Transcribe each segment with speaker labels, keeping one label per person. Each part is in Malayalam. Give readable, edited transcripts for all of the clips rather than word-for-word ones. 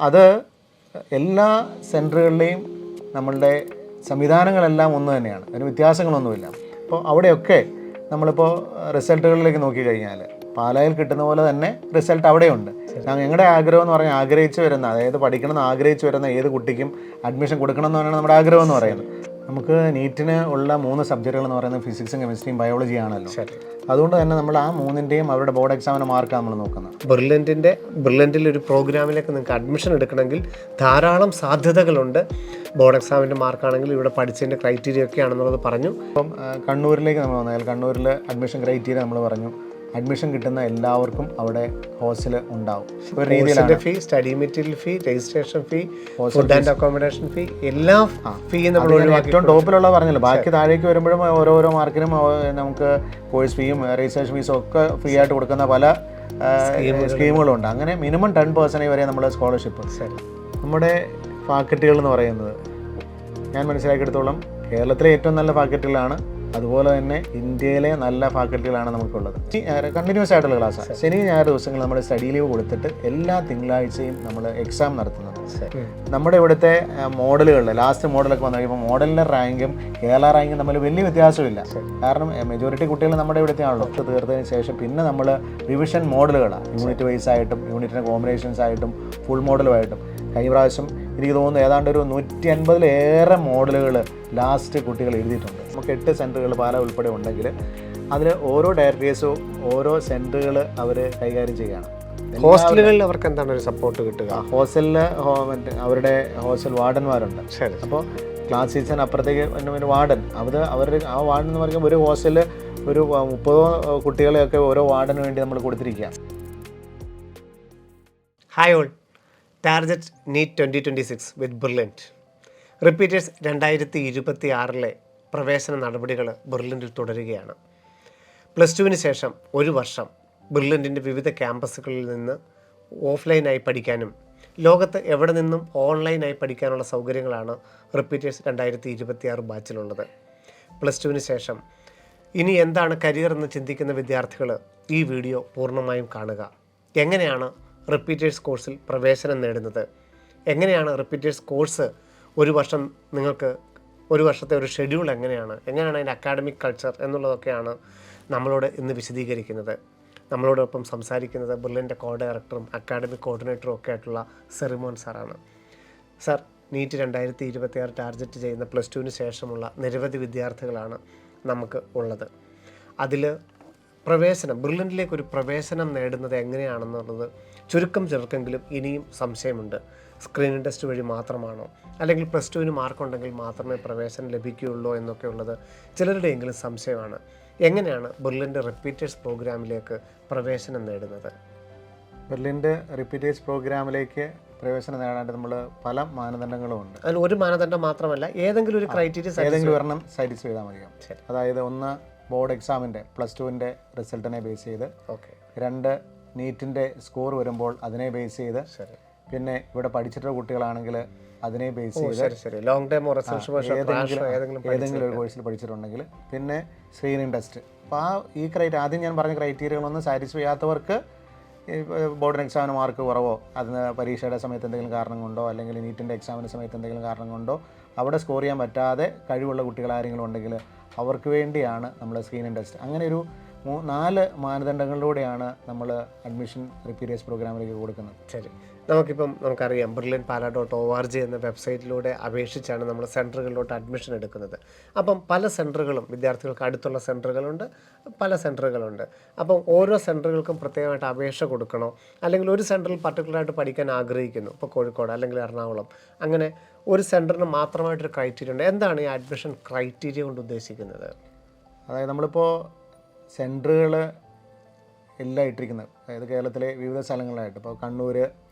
Speaker 1: അത് എല്ലാ സെൻറ്ററുകളിലെയും നമ്മളുടെ സംവിധാനങ്ങളെല്ലാം ഒന്ന് തന്നെയാണ്, അതിന് വ്യത്യാസങ്ങളൊന്നുമില്ല. അപ്പോൾ അവിടെയൊക്കെ നമ്മളിപ്പോൾ റിസൾട്ടുകളിലേക്ക് നോക്കിക്കഴിഞ്ഞാൽ പാലായിൽ കിട്ടുന്ന പോലെ തന്നെ റിസൾട്ട് അവിടെയുണ്ട്. ഞങ്ങളുടെ ആഗ്രഹം എന്ന് പറഞ്ഞാൽ ആഗ്രഹിച്ച് വരുന്ന, അതായത് പഠിക്കണമെന്ന് ആഗ്രഹിച്ച് വരുന്ന ഏത് കുട്ടിക്കും അഡ്മിഷൻ കൊടുക്കണം എന്ന് തന്നെയാണ് നമ്മുടെ ആഗ്രഹം എന്ന് പറയുന്നത്. നമുക്ക് നീറ്റിന് ഉള്ള 3 സബ്ജക്റ്റുകൾ എന്ന് പറയുന്നത് ഫിസിക്സും കെമിസ്ട്രിയും ബയോളജി ആണല്ലോ. അതുകൊണ്ട് തന്നെ നമ്മൾ ആ 3ൻ്റെയും അവരുടെ ബോർഡ് എക്സാമിന് മാർക്കാണ് നമ്മൾ നോക്കുന്നത്.
Speaker 2: ബ്രില്യൻറ്റിൽ ഒരു പ്രോഗ്രാമിലേക്ക് നിങ്ങൾക്ക് അഡ്മിഷൻ എടുക്കണമെങ്കിൽ ധാരാളം സാധ്യതകളുണ്ട്. ബോർഡ് എക്സാമിൻ്റെ മാർക്കാണെങ്കിൽ ഇവിടെ പഠിച്ചതിൻ്റെ ക്രൈറ്റീരിയ ഒക്കെ ആണെന്നുള്ളത് പറഞ്ഞു.
Speaker 1: അപ്പം കണ്ണൂരിലേക്ക് നമ്മൾ വന്നാൽ കണ്ണൂരിൽ അഡ്മിഷൻ ക്രൈറ്റീരിയ നമ്മൾ പറഞ്ഞു. അഡ്മിഷൻ കിട്ടുന്ന എല്ലാവർക്കും അവിടെ ഹോസ്റ്റൽ ഉണ്ടാവും. ഒരു രീതിയിലാണ്
Speaker 2: fee, study material fee, registration fee, food and accommodation fee, എല്ലാ ഫീയും നമ്മൾ
Speaker 1: ഏറ്റവും ടോപ്പിലുള്ള പറഞ്ഞല്ലോ. ബാക്കി താഴേക്ക് വരുമ്പോഴും ഓരോരോ മാർക്കിനും നമുക്ക് കോഴ്സ് ഫീയും രജിസ്ട്രേഷൻ ഫീസും ഒക്കെ ഫ്രീ ആയിട്ട് കൊടുക്കുന്ന പല സ്കീമുകളുണ്ട്. അങ്ങനെ മിനിമം 10% വരെ നമ്മൾ സ്കോളർഷിപ്പ്. നമ്മുടെ ഫാക്കൽറ്റികൾ എന്ന് പറയുന്നത് ഞാൻ മനസ്സിലാക്കിയെടുത്തോളം കേരളത്തിലെ ഏറ്റവും നല്ല ഫാക്കൽറ്റികളാണ്, അതുപോലെ തന്നെ ഇന്ത്യയിലെ നല്ല ഫാക്കൽറ്റികളാണ് നമുക്കുള്ളത്. കണ്ടിന്യൂസ് ആയിട്ടുള്ള ക്ലാസ്സാണ്. ശനി ഞായർ ദിവസങ്ങൾ നമ്മൾ സ്റ്റഡി ലീവ് കൊടുത്തിട്ട് എല്ലാ തിങ്കളാഴ്ചയും നമ്മൾ എക്സാം നടത്തുന്നത്. നമ്മുടെ ഇവിടുത്തെ മോഡലുകളിൽ ലാസ്റ്റ് മോഡലൊക്കെ വന്നു കഴിയുമ്പോൾ മോഡലിൻ്റെ റാങ്കും കേരള റാങ്കും തമ്മിൽ വലിയ വ്യത്യാസമില്ല. കാരണം മെജോറിറ്റി കുട്ടികൾ നമ്മുടെ ഇവിടുത്തെ ആണല്ലോ. തീർത്തതിന് ശേഷം പിന്നെ നമ്മൾ റിവിഷൻ മോഡലുകളാണ്, യൂണിറ്റ് വൈസ് ആയിട്ടും യൂണിറ്റിൻ്റെ കോമ്പിനേഷൻസ് ആയിട്ടും ഫുൾ മോഡലുമായിട്ടും. കഴിഞ്ഞ പ്രാവശ്യം എനിക്ക് തോന്നുന്നു ഏതാണ്ട് ഒരു 150-ലേറെ മോഡലുകൾ ലാസ്റ്റ് കുട്ടികൾ എഴുതിയിട്ടുണ്ട്. നമുക്ക് 8 സെൻറ്ററുകൾ പാല ഉൾപ്പെടെ ഉണ്ടെങ്കിൽ അതിൽ ഓരോ ഡയറക്ടേഴ്സും ഓരോ സെൻറ്ററുകൾ അവർ കൈകാര്യം ചെയ്യുകയാണ്.
Speaker 2: ഹോസ്റ്റലുകളിൽ അവർക്ക് എന്താണ് ഒരു സപ്പോർട്ട് കിട്ടുക?
Speaker 1: ഹോസ്റ്റലിൽ അവരുടെ ഹോസ്റ്റൽ വാർഡന്മാരുണ്ട്. അപ്പോൾ ക്ലാസ് ടീച്ചറിന് അപ്പുറത്തേക്ക് പിന്നെ വാർഡൻ, അവരുടെ ആ വാർഡൻ എന്ന് പറയുമ്പോൾ ഒരു ഹോസ്റ്റലിൽ ഒരു 30 കുട്ടികളെയൊക്കെ ഓരോ വാർഡന് വേണ്ടി നമ്മൾ കൊടുത്തിരിക്കുക.
Speaker 2: ഹായ് ഓൾ, ടാർഗറ്റ് നീറ്റ് 2026 വിത്ത് ബ്രില്യൻറ്റ്. റിപ്പീറ്റേഴ്സ് 2026 പ്രവേശന നടപടികൾ ബ്രില്യൻറ്റിൽ തുടരുകയാണ്. +2 ശേഷം ഒരു വർഷം ബ്രില്യൻറ്റിൻ്റെ വിവിധ ക്യാമ്പസുകളിൽ നിന്ന് ഓഫ്ലൈനായി പഠിക്കാനും ലോകത്ത് എവിടെ നിന്നും ഓൺലൈനായി പഠിക്കാനുള്ള സൗകര്യങ്ങളാണ് റിപ്പീറ്റേഴ്സ് 2026 ബാച്ചിലുള്ളത്. +2 ശേഷം ഇനി എന്താണ് കരിയർ എന്ന് ചിന്തിക്കുന്ന വിദ്യാർത്ഥികൾ ഈ വീഡിയോ പൂർണ്ണമായും കാണുക. എങ്ങനെയാണ് റിപ്പീറ്റേഴ്സ് കോഴ്സിൽ പ്രവേശനം നേടുന്നത്, എങ്ങനെയാണ് റിപ്പീറ്റേഴ്സ് കോഴ്സ് ഒരു വർഷം നിങ്ങൾക്ക് ഒരു വർഷത്തെ ഒരു ഷെഡ്യൂൾ എങ്ങനെയാണ് അതിൻ്റെ അക്കാഡമിക് കൾച്ചർ എന്നുള്ളതൊക്കെയാണ് നമ്മളോട് ഇന്ന് വിശദീകരിക്കുന്നത്. നമ്മളോടൊപ്പം സംസാരിക്കുന്നത് ബ്രില്യൻറ്റ് കോ-ഡയറക്ടറും അക്കാഡമിക് കോർഡിനേറ്ററും ഒക്കെ ആയിട്ടുള്ള സെറിമോൻ സാറാണ്. സാർ, നീറ്റ് 2026 ടാർഗറ്റ് ചെയ്യുന്ന +2 ശേഷമുള്ള നിരവധി വിദ്യാർത്ഥികളാണ് നമുക്ക് ഉള്ളത്. അതിൽ ബ്രില്യൻറ്റിലേക്കൊരു പ്രവേശനം നേടുന്നത് എങ്ങനെയാണെന്നുള്ളത് ചുരുക്കം ചെറുക്കെങ്കിലും ഇനിയും സംശയമുണ്ട്. സ്ക്രീനിങ് ടെസ്റ്റ് വഴി മാത്രമാണോ, അല്ലെങ്കിൽ +2 മാർക്കുണ്ടെങ്കിൽ മാത്രമേ പ്രവേശനം ലഭിക്കുകയുള്ളൂ എന്നൊക്കെ ഉള്ളത് ചിലരുടെയെങ്കിലും സംശയമാണ്. എങ്ങനെയാണ് ബ്രില്യൻറ്റ് റിപ്പീറ്റേഴ്സ് പ്രോഗ്രാമിലേക്ക് പ്രവേശനം നേടുന്നത്?
Speaker 1: ബ്രില്യൻറ്റ് റിപ്പീറ്റേഴ്സ് പ്രോഗ്രാമിലേക്ക് പ്രവേശനം നേടാനായിട്ട് നമ്മൾ പല മാനദണ്ഡങ്ങളും ഉണ്ട്.
Speaker 2: അതിൽ ഒരു മാനദണ്ഡം മാത്രമല്ല, ഏതെങ്കിലും ഒരു ക്രൈറ്റീരിയ
Speaker 1: ഏതെങ്കിലും ഒരെണ്ണം സാറ്റിസ്ഫൈ ചെയ്താൽ മതിയാവും. അതായത് 1 ബോർഡ് എക്സാമിൻ്റെ +2ൻ്റെ റിസൾട്ടിനെ ബേസ് ചെയ്ത്, 2 നീറ്റിൻ്റെ സ്കോർ വരുമ്പോൾ അതിനെ ബേസ് ചെയ്ത്, പിന്നെ ഇവിടെ പഠിച്ചിട്ടുള്ള കുട്ടികളാണെങ്കിൽ അതിനെ ബേസ് ചെയ്ത് ഏതെങ്കിലും ഒരു കോഴ്സിൽ പഠിച്ചിട്ടുണ്ടെങ്കിൽ, പിന്നെ സ്ക്രീനിങ് ടെസ്റ്റ്. അപ്പോൾ ആദ്യം ഞാൻ പറഞ്ഞ ക്രൈറ്റീരിയകളൊന്നും സാറ്റിസ്ഫൈ ചെയ്യാത്തവർക്ക് ബോർഡിന് എക്സാമിന് മാർക്ക് കുറവോ, അതിന് പരീക്ഷയുടെ സമയത്ത് എന്തെങ്കിലും കാരണം കൊണ്ടോ, അല്ലെങ്കിൽ നീറ്റിൻ്റെ എക്സാമിൻ്റെ സമയത്ത് എന്തെങ്കിലും കാരണം കൊണ്ടോ അവിടെ സ്കോർ ചെയ്യാൻ പറ്റാതെ കഴിവുള്ള കുട്ടികൾ ആരെങ്കിലും ഉണ്ടെങ്കിൽ അവർക്ക് വേണ്ടിയാണ് നമ്മൾ സ്ക്രീനിങ് ടെസ്റ്റ്. അങ്ങനെ ഒരു 4 മാനദണ്ഡങ്ങളിലൂടെയാണ് നമ്മൾ അഡ്മിഷൻ റിപ്പീറ്റേഴ്സ് പ്രോഗ്രാമിലേക്ക് കൊടുക്കുന്നത്.
Speaker 2: ശരി, നമുക്കറിയാം Brilliant.pala.org എന്ന വെബ്സൈറ്റിലൂടെ അപേക്ഷിച്ചാണ് നമ്മൾ സെൻറ്ററുകളിലോട്ട് അഡ്മിഷൻ എടുക്കുന്നത്. അപ്പം പല സെൻറ്ററുകളും വിദ്യാർത്ഥികൾക്ക് അടുത്തുള്ള സെൻറ്ററുകളുണ്ട്, പല സെൻറ്ററുകളുണ്ട്. അപ്പം ഓരോ സെൻറ്ററുകൾക്കും പ്രത്യേകമായിട്ട് അപേക്ഷ കൊടുക്കണോ, അല്ലെങ്കിൽ ഒരു സെൻറ്ററിൽ പർട്ടിക്കുലറായിട്ട് പഠിക്കാൻ ആഗ്രഹിക്കുന്നു, ഇപ്പോൾ കോഴിക്കോട് അല്ലെങ്കിൽ എറണാകുളം, അങ്ങനെ ഒരു സെൻറ്ററിന് മാത്രമായിട്ടൊരു ക്രൈറ്റീരിയ ഉണ്ട്. എന്താണ് ഈ അഡ്മിഷൻ ക്രൈറ്റീരിയ കൊണ്ട് ഉദ്ദേശിക്കുന്നത്?
Speaker 1: അതായത് നമ്മളിപ്പോൾ സെൻറ്ററുകൾ എല്ലാം ഇട്ടിരിക്കുന്നത്, അതായത് കേരളത്തിലെ വിവിധ സ്ഥലങ്ങളിലായിട്ട്, ഇപ്പോൾ കണ്ണൂർ,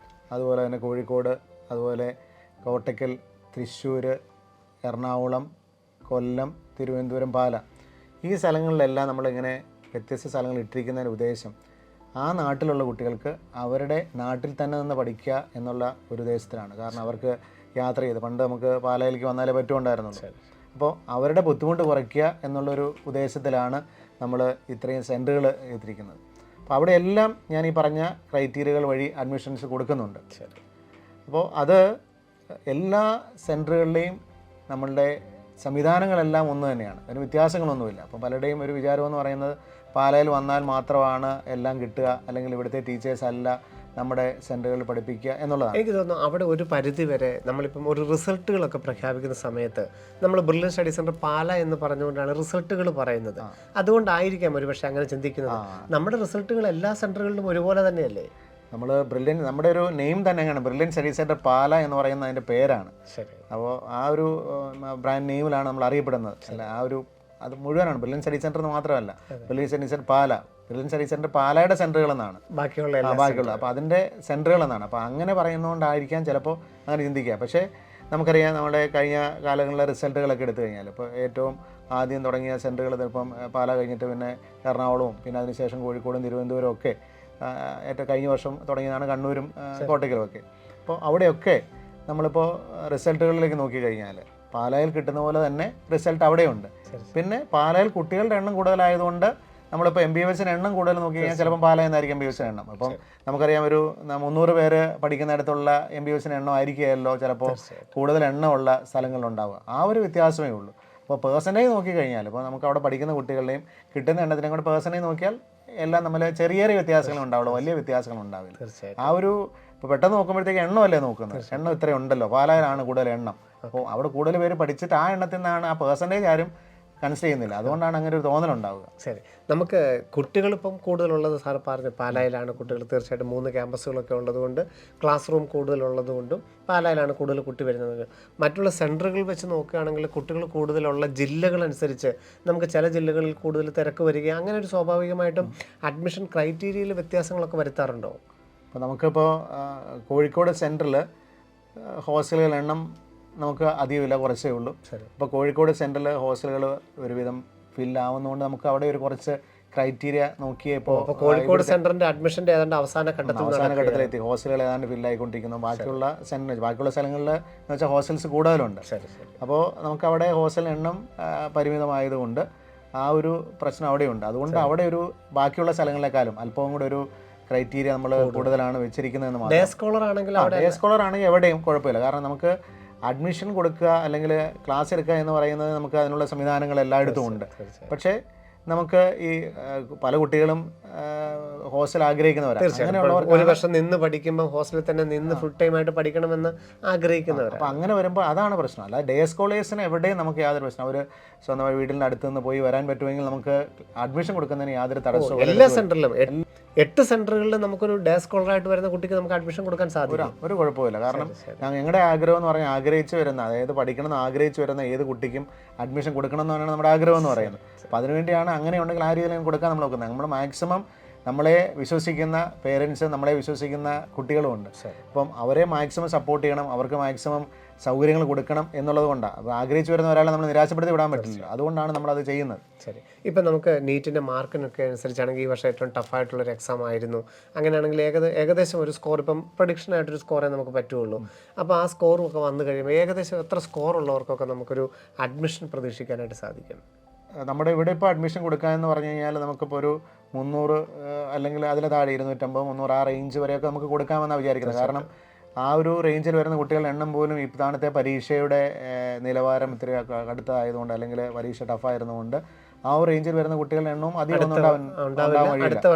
Speaker 1: അതുപോലെ തന്നെ കോഴിക്കോട്, അതുപോലെ കോട്ടയ്ക്കൽ, തൃശ്ശൂർ, എറണാകുളം, കൊല്ലം, തിരുവനന്തപുരം, പാല, ഈ സ്ഥലങ്ങളിലെല്ലാം നമ്മളിങ്ങനെ വ്യത്യസ്ത സ്ഥലങ്ങൾ ഇട്ടിരിക്കുന്നതിൻ്റെ ഉദ്ദേശം ആ നാട്ടിലുള്ള കുട്ടികൾക്ക് അവരുടെ നാട്ടിൽ തന്നെ നിന്ന് പഠിക്കുക എന്നുള്ള ഒരു ഉദ്ദേശത്തിലാണ്. കാരണം അവർക്ക് യാത്ര ചെയ്ത്, പണ്ട് നമുക്ക് പാലയിലേക്ക് വന്നാലേ പറ്റുമുണ്ടായിരുന്നുള്ളൂ. അപ്പോൾ അവരുടെ ബുദ്ധിമുട്ട് കുറയ്ക്കുക എന്നുള്ളൊരു ഉദ്ദേശത്തിലാണ് നമ്മൾ ഇത്രയും സെൻറ്ററുകൾ എത്തിയിരിക്കുന്നത്. അപ്പോൾ അവിടെയെല്ലാം ഞാൻ ഈ പറഞ്ഞ ക്രൈറ്റീരിയകൾ വഴി അഡ്മിഷൻസ് കൊടുക്കുന്നുണ്ട്. അപ്പോൾ അത് എല്ലാ സെൻറ്ററുകളിലെയും നമ്മളുടെ സംവിധാനങ്ങളെല്ലാം ഒന്ന് തന്നെയാണ്, അതിന് വ്യത്യാസങ്ങളൊന്നുമില്ല. അപ്പോൾ പലരുടെയും ഒരു വിചാരമെന്ന് പറയുന്നത് പാലായിൽ വന്നാൽ മാത്രമാണ് എല്ലാം കിട്ടുക, അല്ലെങ്കിൽ ഇവിടുത്തെ ടീച്ചേഴ്സ് അല്ല നമ്മുടെ സെൻറ്ററുകളിൽ പഠിപ്പിക്കുക എന്നുള്ളതാണ്.
Speaker 2: എനിക്ക് തോന്നുന്നു അവിടെ ഒരു പരിധി വരെ നമ്മളിപ്പം ഒരു റിസൾട്ടുകളൊക്കെ പ്രഖ്യാപിക്കുന്ന സമയത്ത് നമ്മൾ ബ്രില്യൻ സ്റ്റഡി സെൻറ്റർ പാല എന്ന് പറഞ്ഞുകൊണ്ടാണ് റിസൾട്ടുകൾ പറയുന്നത്. അതുകൊണ്ടായിരിക്കാം ഒരു പക്ഷേ അങ്ങനെ ചിന്തിക്കുന്നത്. നമ്മുടെ റിസൾട്ടുകൾ എല്ലാ സെൻറ്ററുകളിലും ഒരുപോലെ തന്നെയല്ലേ?
Speaker 1: നമ്മൾ ബ്രില്യൻ, നമ്മുടെ ഒരു നെയിം തന്നെ അങ്ങനെയാണ്, ബ്രില്യൻ സ്റ്റഡി സെൻറ്റർ പാല എന്ന് പറയുന്ന അതിൻ്റെ പേരാണ്.
Speaker 2: ശരി.
Speaker 1: അപ്പോൾ ആ ഒരു ബ്രാൻഡ് നെയിമിലാണ് നമ്മൾ അറിയപ്പെടുന്നത്. അല്ല, ആ ഒരു അത് മുഴുവനാണ്. ബ്രില്യൻ സ്റ്റഡി സെൻറ്റർ എന്ന് മാത്രമല്ല, ബ്രില്യൻ സ്റ്റഡി സെൻറ്റർ പാല, ബ്രില്യൻ സ്റ്റഡി സെൻറ്റർ പാലയുടെ സെൻറ്ററുകൾ എന്നാണ് ബാക്കിയുള്ള, അപ്പോൾ അതിൻ്റെ സെൻറ്ററുകൾ എന്നാണ്. അപ്പോൾ അങ്ങനെ പറയുന്നതുകൊണ്ടായിരിക്കാം ചിലപ്പോൾ അങ്ങനെ ചിന്തിക്കുക. പക്ഷേ നമുക്കറിയാം, നമ്മുടെ കഴിഞ്ഞ കാലങ്ങളിലെ റിസൾട്ടുകളൊക്കെ എടുത്തു കഴിഞ്ഞാൽ ഇപ്പോൾ ഏറ്റവും ആദ്യം തുടങ്ങിയ സെൻറ്ററുകൾ ചിലപ്പം പാല കഴിഞ്ഞിട്ട് പിന്നെ എറണാകുളവും പിന്നെ അതിനുശേഷം കോഴിക്കോടും തിരുവനന്തപുരവും ഒക്കെ, ഏറ്റവും കഴിഞ്ഞ വർഷം തുടങ്ങിയതാണ് കണ്ണൂരും കോട്ടയ്ക്കലും ഒക്കെ. അപ്പോൾ അവിടെയൊക്കെ നമ്മളിപ്പോൾ റിസൾട്ടുകളിലേക്ക് നോക്കിക്കഴിഞ്ഞാൽ പാലായിൽ കിട്ടുന്ന പോലെ തന്നെ റിസൾട്ട് അവിടെയുണ്ട്. പിന്നെ പാലായിൽ കുട്ടികളുടെ എണ്ണം കൂടുതലായതുകൊണ്ട് നമ്മളിപ്പോൾ MBBSന് എണ്ണം കൂടുതൽ നോക്കി കഴിഞ്ഞാൽ ചിലപ്പോൾ പാല എന്നായിരിക്കും MBBSന് എണ്ണം. അപ്പം നമുക്കറിയാം, ഒരു 300 പേര് പഠിക്കുന്നിടത്തുള്ള MBBSന് എണ്ണം ആയിരിക്കുകയല്ലോ ചിലപ്പോൾ കൂടുതൽ എണ്ണമുള്ള സ്ഥലങ്ങളിലുണ്ടാവുക. ആ ഒരു വ്യത്യാസമേ ഉള്ളൂ. അപ്പോൾ പേഴ്സൻറ്റേജ് നോക്കിക്കഴിഞ്ഞാൽ ഇപ്പോൾ നമുക്ക് അവിടെ പഠിക്കുന്ന കുട്ടികളുടെയും കിട്ടുന്ന എണ്ണത്തിനെ കൂടെ പേഴ്സൻറ്റേജ് നോക്കിയാൽ എല്ലാം നമ്മൾ ചെറിയ ചെറിയ വ്യത്യാസങ്ങൾ ഉണ്ടാവുള്ളൂ, വലിയ വ്യത്യാസങ്ങൾ ഉണ്ടാവില്ല. ആ ഒരു ഇപ്പോൾ പെട്ടെന്ന് നോക്കുമ്പോഴത്തേക്ക് എണ്ണമല്ലേ നോക്കുന്നത്, എണ്ണം ഇത്രയും ഉണ്ടല്ലോ, പാലായിലാണ് കൂടുതൽ എണ്ണം. അപ്പോൾ അവിടെ കൂടുതൽ പേര് പഠിച്ചിട്ട് ആ എണ്ണത്തിൽ നിന്നാണ്, ആ പേഴ്സൻറ്റേജ് ആരും കൺസിഡർ ചെയ്യുന്നില്ല. അതുകൊണ്ടാണ് അങ്ങനെ ഒരു തോന്നലുണ്ടാവുക.
Speaker 2: ശരി. നമുക്ക് കുട്ടികളിപ്പം കൂടുതലുള്ളത് സാർ പറഞ്ഞു പാലായിലാണ് കുട്ടികൾ, തീർച്ചയായിട്ടും 3 ക്യാമ്പസുകളൊക്കെ ഉള്ളതുകൊണ്ട് ക്ലാസ് റൂം കൂടുതലുള്ളതുകൊണ്ടും പാലായിലാണ് കൂടുതൽ കുട്ടി വരുന്നത്. മറ്റുള്ള സെൻറ്ററുകൾ വെച്ച് നോക്കുകയാണെങ്കിൽ കുട്ടികൾ കൂടുതലുള്ള ജില്ലകളനുസരിച്ച് നമുക്ക് ചില ജില്ലകളിൽ കൂടുതൽ തിരക്ക് വരിക, അങ്ങനെ ഒരു സ്വാഭാവികമായിട്ടും അഡ്മിഷൻ ക്രൈറ്റീരിയയിൽ വ്യത്യാസങ്ങളൊക്കെ വരുത്താറുണ്ടോ?
Speaker 1: അപ്പോൾ നമുക്കിപ്പോൾ കോഴിക്കോട് സെൻറ്ററിൽ ഹോസ്റ്റലുകളുടെ എണ്ണം നമുക്ക് അധികമില്ല, കുറച്ചേ ഉള്ളൂ. ഇപ്പോൾ കോഴിക്കോട് സെൻറ്ററിൽ ഹോസ്റ്റലുകൾ ഒരുവിധം ഫില്ലാവുന്നതുകൊണ്ട് നമുക്ക് അവിടെ ഒരു കുറച്ച് ക്രൈറ്റീരിയ നോക്കിയപ്പോൾ
Speaker 2: കോഴിക്കോട് സെൻറ്ററിൻ്റെ അഡ്മിഷൻ്റെ ഏതാണ്ട് അവസാന
Speaker 1: ഘട്ടത്തിലെത്തി. ഹോസ്റ്റലുകൾ ഏതാണ്ട് ഫില്ലായിക്കൊണ്ടിരിക്കുന്നു. ബാക്കിയുള്ള സ്ഥലങ്ങളിൽ എന്ന് വെച്ചാൽ ഹോസ്റ്റൽസ് കൂടുതലുണ്ട്. അപ്പോൾ നമുക്ക് അവിടെ ഹോസ്റ്റൽ എണ്ണം പരിമിതമായതുകൊണ്ട് ആ ഒരു പ്രശ്നം അവിടെയുണ്ട്. അതുകൊണ്ട് അവിടെ ഒരു ബാക്കിയുള്ള സ്ഥലങ്ങളെക്കാളും അല്പവും കൂടെ ഒരു ക്രൈറ്റീരിയ നമ്മൾ കൂടുതലാണ് വെച്ചിരിക്കുന്നതെന്ന് മാത്രം.
Speaker 2: ഡേ സ്കോളർ
Speaker 1: ആണെങ്കിൽ എവിടെയും കുഴപ്പമില്ല. കാരണം നമുക്ക് അഡ്മിഷൻ കൊടുക്കുക അല്ലെങ്കിൽ ക്ലാസ് എടുക്കുക എന്ന് പറയുന്നത് നമുക്ക് അതിനുള്ള സംവിധാനങ്ങൾ എല്ലായിടത്തും ഉണ്ട്. പക്ഷേ നമുക്ക് ഈ പല കുട്ടികളും ഹോസ്റ്റൽ ആഗ്രഹിക്കുന്നവരാണ്. അങ്ങനെയുള്ളവർക്ക്
Speaker 2: ഒരു വർഷം നിന്ന് പഠിക്കുമ്പോൾ ഹോസ്റ്റലിൽ തന്നെ നിന്ന് ഫുൾ ടൈം ആയിട്ട് പഠിക്കണമെന്ന് ആഗ്രഹിക്കുന്നവർ.
Speaker 1: അപ്പോൾ അങ്ങനെ വരുമ്പോൾ അതാണ് പ്രശ്നം. അല്ലാതെ ഡേ സ്കോളേഴ്സിന് എവിടെയും നമുക്ക് യാതൊരു പ്രശ്നം, അവർ സ്വന്തമായി വീടിൻ്റെ അടുത്ത് നിന്ന് പോയി വരാൻ പറ്റുമെങ്കിൽ നമുക്ക് അഡ്മിഷൻ കൊടുക്കുന്നതിന് യാതൊരു തടസ്സവും.
Speaker 2: എല്ലാ സെൻറ്ററിലും 8 സെൻറ്ററുകളിൽ നമുക്കൊരു ഡേ സ്കോളറായിട്ട് വരുന്ന കുട്ടിക്ക് നമുക്ക് അഡ്മിഷൻ കൊടുക്കാൻ സാധിക്കും,
Speaker 1: ഒരു കുഴപ്പമില്ല. കാരണം ഞങ്ങളുടെ ആഗ്രഹം എന്ന് പറഞ്ഞാൽ ആഗ്രഹിച്ച് വരുന്ന, അതായത് പഠിക്കണം എന്ന് ആഗ്രഹിച്ച് വരുന്ന ഏത് കുട്ടിക്കും അഡ്മിഷൻ കൊടുക്കണം എന്നാണ് നമ്മുടെ ആഗ്രഹം എന്ന് പറയുന്നത്. അപ്പോൾ അതിനുവേണ്ടിയാണ് അങ്ങനെ ഉണ്ടെങ്കിൽ ആ രീതിയിൽ കൊടുക്കാൻ നമ്മൾ നോക്കുന്നത്. നമ്മൾ മാക്സിമം നമ്മളെ വിശ്വസിക്കുന്ന പേരൻസ്, നമ്മളെ വിശ്വസിക്കുന്ന കുട്ടികളുമുണ്ട്. അപ്പം അവരെ മാക്സിമം സപ്പോർട്ട് ചെയ്യണം, അവർക്ക് മാക്സിമം സൗകര്യങ്ങൾ കൊടുക്കണം എന്നുള്ളത് കൊണ്ടാണ്. അപ്പോൾ ആഗ്രഹിച്ച് വരുന്ന ഒരാളെ നമ്മൾ നിരാശപ്പെടുത്തി വിടാൻ പറ്റില്ല. അതുകൊണ്ടാണ് നമ്മളത് ചെയ്യുന്നത്.
Speaker 2: ശരി. ഇപ്പം നമുക്ക് നീറ്റിൻ്റെ മാർക്കിനൊക്കെ അനുസരിച്ചാണെങ്കിൽ ഈ വർഷം ഏറ്റവും ടഫായിട്ടുള്ളൊരു എക്സാം ആയിരുന്നു. അങ്ങനെയാണെങ്കിൽ ഏകദേശം ഒരു സ്കോർ, ഇപ്പം പ്രഡിക്ഷനായിട്ടൊരു സ്കോറേ നമുക്ക് പറ്റുള്ളൂ. അപ്പോൾ ആ സ്കോറും ഒക്കെ വന്നു കഴിയുമ്പോൾ ഏകദേശം എത്ര സ്കോർ ഉള്ളവർക്കൊക്കെ നമുക്കൊരു അഡ്മിഷൻ പ്രതീക്ഷിക്കാനായിട്ട് സാധിക്കും?
Speaker 1: നമ്മുടെ ഇവിടെ ഇപ്പോൾ അഡ്മിഷൻ കൊടുക്കുക എന്ന് പറഞ്ഞു കഴിഞ്ഞാൽ നമുക്കിപ്പോൾ ഒരു 300 അല്ലെങ്കിൽ അതിലെ താഴെ 250, 300 ആ റേഞ്ച് വരെയൊക്കെ നമുക്ക് കൊടുക്കാമെന്നാണ് വിചാരിക്കുന്നത്. കാരണം ആ ഒരു റേഞ്ചിൽ വരുന്ന കുട്ടികളുടെ എണ്ണം പോലും ഇപ്പോഴത്തെ പരീക്ഷയുടെ നിലവാരം ഇത്തിരി കടുത്തതായതുകൊണ്ട് അല്ലെങ്കിൽ പരീക്ഷ ടഫായിരുന്നുകൊണ്ട് ആ ഒരു റേഞ്ചിൽ വരുന്ന കുട്ടികളുടെ എണ്ണവും അധികം
Speaker 2: അടുത്ത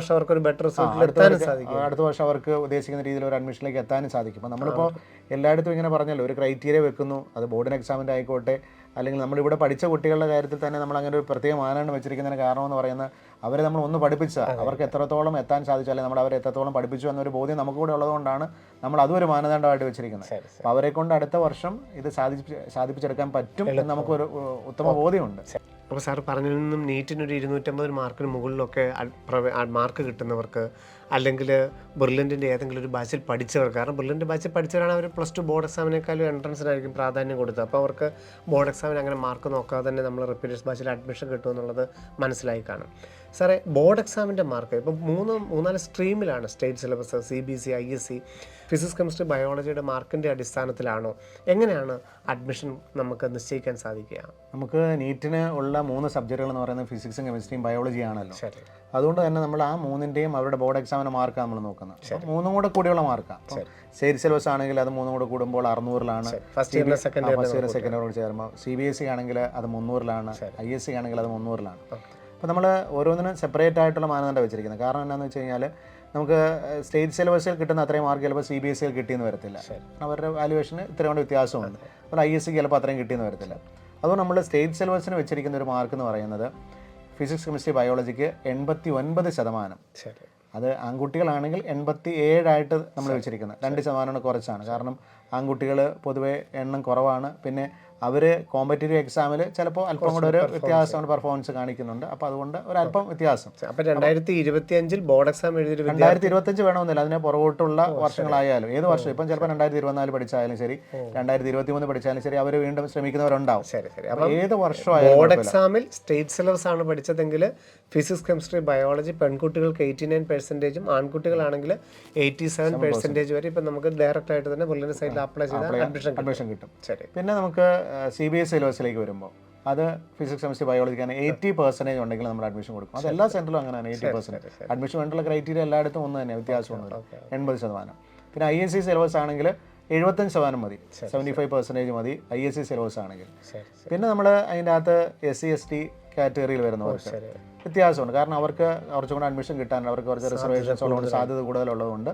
Speaker 2: വർഷം
Speaker 1: അവർക്ക് ഉദ്ദേശിക്കുന്ന രീതിയിൽ ഒരു അഡ്മിഷനിലേക്ക് എത്താനും സാധിക്കും. അപ്പോൾ നമ്മളിപ്പോൾ എല്ലായിടത്തും ഇങ്ങനെ പറഞ്ഞല്ലോ, ഒരു ക്രൈറ്റീരിയ വെക്കുന്നു, അത് ബോർഡിന് എക്സാമിൻ്റെ ആയിക്കോട്ടെ അല്ലെങ്കിൽ നമ്മളിവിടെ പഠിച്ച കുട്ടികളുടെ കാര്യത്തിൽ തന്നെ നമ്മൾ അങ്ങനെ ഒരു പ്രത്യേക മാനദണ്ഡം വെച്ചിരിക്കുന്നതിന് കാരണം എന്ന് പറയുന്നത് അവരെ നമ്മൾ ഒന്ന് പഠിപ്പിച്ചാൽ അവർക്ക് എത്രത്തോളം എത്താൻ സാധിച്ചു, അല്ലെങ്കിൽ നമ്മൾ അവരെ എത്രത്തോളം പഠിപ്പിച്ചു എന്നൊരു ബോധ്യം നമുക്ക് കൂടെ ഉള്ളതുകൊണ്ടാണ് നമ്മൾ അതും ഒരു മാനദണ്ഡമായിട്ട് വെച്ചിരിക്കുന്നത്. അപ്പോൾ അവരെ കൊണ്ട് അടുത്ത വർഷം ഇത് സാധിപ്പിച്ചെടുക്കാൻ പറ്റും എന്ന് നമുക്കൊരു ഉത്തമ ബോധ്യമുണ്ട്.
Speaker 2: അപ്പോൾ സാർ പറഞ്ഞതിൽ നിന്നും നീറ്റിനൊരു 250 മാർക്കിന് മുകളിലൊക്കെ മാർക്ക് കിട്ടുന്നവർക്ക്, അല്ലെങ്കിൽ ബ്രില്യൻറ്റിൻ്റെ ഏതെങ്കിലും ഒരു ബാച്ചിൽ പഠിച്ചവർക്ക്, കാരണം ബ്രില്യൻറ്റ് ബാച്ചിൽ പഠിച്ചവരാണ് അവർ +2 ബോർഡ് എക്സാമിനേക്കാളും എൻട്രൻസിനായിരിക്കും പ്രാധാന്യം കൊടുത്തത്. അപ്പോൾ അവർക്ക് ബോർഡ് എക്സാമിന് അങ്ങനെ മാർക്ക് നോക്കാതെ തന്നെ നമ്മൾ റിപ്പീറ്റേഴ്സ് ബാച്ചിൽ അഡ്മിഷൻ കിട്ടുമെന്നുള്ളത് മനസ്സിലായി കാണും. സാറേ, ബോർഡ് എക്സാമിൻ്റെ മാർക്ക് ഇപ്പം 3-4 സ്ട്രീമിലാണ്, state syllabus, CBSE, ISC, physics, chemistry, ബയോളജിയുടെ മാർക്കിൻ്റെ അടിസ്ഥാനത്തിലാണോ, എങ്ങനെയാണ് അഡ്മിഷൻ നമുക്ക് നിശ്ചയിക്കാൻ സാധിക്കുക?
Speaker 1: നമുക്ക് നീറ്റിന് ഉള്ള 3 സബ്ജക്റ്റുകൾ എന്ന് പറയുന്നത് ഫിസിക്സും കെമിസ്ട്രിയും ബയോളജിയും ആണല്ലോ. അതുകൊണ്ട് തന്നെ നമ്മൾ ആ 3ൻ്റെയും അവരുടെ ബോർഡ് എക്സാം 5% മാർക്കാണ് നമ്മൾ നോക്കുന്നത്. അപ്പോൾ 3 കൂടെ കൂടിയുള്ള മാർക്കാണ്. അപ്പോൾ സ്റ്റേറ്റ് സിലബസ് ആണെങ്കിൽ അത് 3 കൂടെ കൂടുമ്പോൾ 600-ലാണ്.
Speaker 2: First year second
Speaker 1: second year ചേരുമ്പോൾ CBSE ആണെങ്കിൽ അത് 300-ലാണ്, ISC ആണെങ്കിൽ അത് 300-ലാണ്. അപ്പോൾ നമ്മൾ ഓരോന്നിനും സെപ്പറേറ്റ് ആയിട്ടുള്ള മാനദണ്ഡം വെച്ചിരിക്കുന്നത്. കാരണം എന്താണെന്ന് വെച്ച് കഴിഞ്ഞാൽ നമുക്ക് സ്റ്റേറ്റ് സിലബസിൽ കിട്ടുന്ന അത്രയും മാർക്ക് ചിലപ്പോൾ CBSE കിട്ടിയെന്ന് വരത്തില്ല. അവരുടെ വാല്യുവേഷന് ഇത്രയും കൊണ്ട് വ്യത്യാസമുണ്ട്. അപ്പോൾ ISC ചിലപ്പോൾ അത്രയും കിട്ടിയെന്ന് വരത്തില്ല. അതുകൊണ്ട് നമ്മൾ സ്റ്റേറ്റ് സിലബസിന് വെച്ചിരിക്കുന്ന ഒരു മാർക്ക് എന്ന് പറയുന്നത് ഫിസിക്സ് കെമിസ്ട്രി ബയോളജിക്ക് 89%. അത് ആൺകുട്ടികളാണെങ്കിൽ 87 നമ്മൾ വെച്ചിരിക്കുന്നത്. 2% കുറച്ചാണ്. കാരണം ആൺകുട്ടികൾ പൊതുവേ എണ്ണം കുറവാണ്. പിന്നെ അവർ കോമ്പറ്റേറ്റീവ് എക്സാമിൽ ചിലപ്പോൾ അല്പം കൂടെ ഒരു വ്യത്യാസമാണ് പെർഫോമൻസ് കാണിക്കുന്നുണ്ട്. അപ്പോൾ അതുകൊണ്ട് ഒരല്പം വ്യത്യാസം.
Speaker 2: അപ്പോൾ 2025 ബോർഡ് എക്സാം എഴുതിയൊരു
Speaker 1: 2025 വേണമെന്നില്ല, അതിനെ പുറകോട്ടുള്ള വർഷങ്ങളായാലും ഏത് വർഷം ഇപ്പം ചിലപ്പോൾ 2024 പഠിച്ചാലും ശരി, 2023 പഠിച്ചാലും ശരി, അവർ വീണ്ടും ശ്രമിക്കുന്നവരുണ്ടാവും. അപ്പോൾ ഏത് വർഷമായാലും
Speaker 2: ബോർഡ് എക്സാമിൽ സ്റ്റേറ്റ് സിലബസ് ആണ് പഠിച്ചതെങ്കിൽ ഫിസിക്സ് കെമിസ്ട്രി ബയോളജി പെൺകുട്ടികൾക്ക് 89%, ആൺകുട്ടികളാണെങ്കിൽ 87% വരെ ഇപ്പം നമുക്ക് ഡയറക്റ്റ് ആയിട്ട് തന്നെ പുള്ളിന്റെ സൈഡിൽ അപ്ലൈ ചെയ്താൽ
Speaker 1: അഡ്മിഷൻ കിട്ടും. പിന്നെ നമുക്ക് CBSE സിലബസിലേക്ക് വരുമ്പോൾ അത് ഫിസിക്സ് കെമിസ്ട്രി ബയോളജിക്കാണ് 80% ഉണ്ടെങ്കിൽ നമ്മൾ അഡ്മിഷൻ കൊടുക്കും. അത് എല്ലാ സെൻറ്ററിലും അങ്ങനെയാണ്. 80% അഡ്മിഷൻ വേണ്ടിയുള്ള ക്രൈറ്റീരിയ എല്ലായിടത്തും ഒന്ന് തന്നെ, വ്യത്യാസമൊന്നുമില്ല. 80%. പിന്നെ ISC സിലബസ് ആണെങ്കിൽ 75% മതി, 75% മതി ISC സിലബസ് ആണെങ്കിൽ. പിന്നെ നമ്മൾ അതിൻ്റെ അകത്ത് SC ST കാറ്റഗറിയിൽ വരുന്നവർക്ക് വ്യത്യാസമുണ്ട്. കാരണം അവർക്ക് കുറച്ചും കൂടെ അഡ്മിഷൻ കിട്ടാൻ അവർക്ക് കുറച്ച് റിസർവേഷൻസ് ഉള്ളതുകൊണ്ട്, സാധ്യത കൂടുതലുള്ളതുകൊണ്ട്,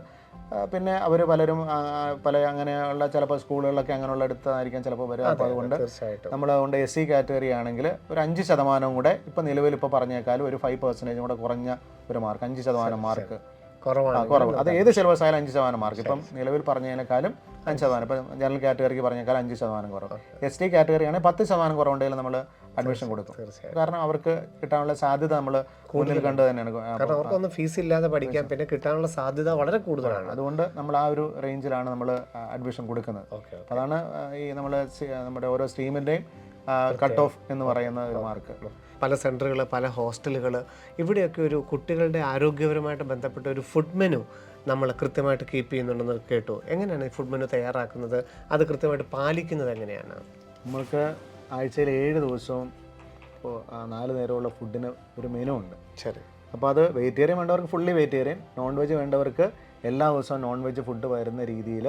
Speaker 1: പിന്നെ അവർ പലരും പല അങ്ങനെയുള്ള ചിലപ്പോൾ സ്കൂളുകളിലൊക്കെ അങ്ങനെയുള്ള അടുത്തായിരിക്കാം ചിലപ്പോൾ വരിക. അപ്പോൾ അതുകൊണ്ട് നമ്മളതുകൊണ്ട് SC കാറ്റഗറി ആണെങ്കിൽ ഒരു 5% കൂടെ ഇപ്പം നിലവിൽ ഇപ്പോൾ പറഞ്ഞേക്കാളും ഒരു 5% കൂടെ കുറഞ്ഞ ഒരു മാർക്ക്, 5% മാർക്ക് കുറവ്. അത് ഏത് സിലബസ് ആയാലും 5% മാർക്ക്. ഇപ്പം നിലവിൽ പറഞ്ഞതിനേക്കാളും 5%. ഇപ്പം ജനറൽ കാറ്റഗറിക്ക് പറഞ്ഞേക്കാളും 5% കുറവ്. ST കാറ്റഗറി ആണെങ്കിൽ 10% കുറവുണ്ടെങ്കിൽ നമ്മൾ അഡ്മിഷൻ കൊടുക്കും. കാരണം അവർക്ക് കിട്ടാനുള്ള സാധ്യത നമ്മൾ മുന്നിൽ കണ്ടു തന്നെയാണ്.
Speaker 2: കാരണം അവർക്കൊന്നും ഫീസ് ഇല്ലാതെ പഠിക്കാം, പിന്നെ കിട്ടാനുള്ള സാധ്യത വളരെ കൂടുതലാണ്.
Speaker 1: അതുകൊണ്ട് നമ്മൾ ആ ഒരു റേഞ്ചിലാണ് നമ്മൾ അഡ്മിഷൻ കൊടുക്കുന്നത്. അതാണ് ഈ നമ്മുടെ ഓരോ സ്ട്രീമിൻ്റെയും കട്ട് ഓഫ് എന്ന് പറയുന്ന ഒരു മാർക്ക്.
Speaker 2: പല സെൻറ്ററുകൾ, പല ഹോസ്റ്റലുകൾ, ഇവിടെയൊക്കെ ഒരു കുട്ടികളുടെ ആരോഗ്യപരമായിട്ട് ബന്ധപ്പെട്ട ഒരു ഫുഡ് മെനു നമ്മൾ കൃത്യമായിട്ട് കീപ്പ് ചെയ്യുന്നുണ്ടെന്ന് കേട്ടു. എങ്ങനെയാണ് ഈ ഫുഡ് മെനു തയ്യാറാക്കുന്നത്? അത് കൃത്യമായിട്ട് പാലിക്കുന്നത് എങ്ങനെയാണ്?
Speaker 1: നമ്മൾക്ക് ആഴ്ചയിൽ 7 ദിവസവും 4 നേരമുള്ള ഫുഡിന് ഒരു മെനു ഉണ്ട്.
Speaker 2: ശരി.
Speaker 1: അപ്പോൾ അത് വെജിറ്റേറിയൻ വേണ്ടവർക്ക് ഫുള്ളി വെജിറ്റേറിയൻ, നോൺ വെജ് വേണ്ടവർക്ക് എല്ലാ ദിവസവും നോൺ വെജ് ഫുഡ് വരുന്ന രീതിയിൽ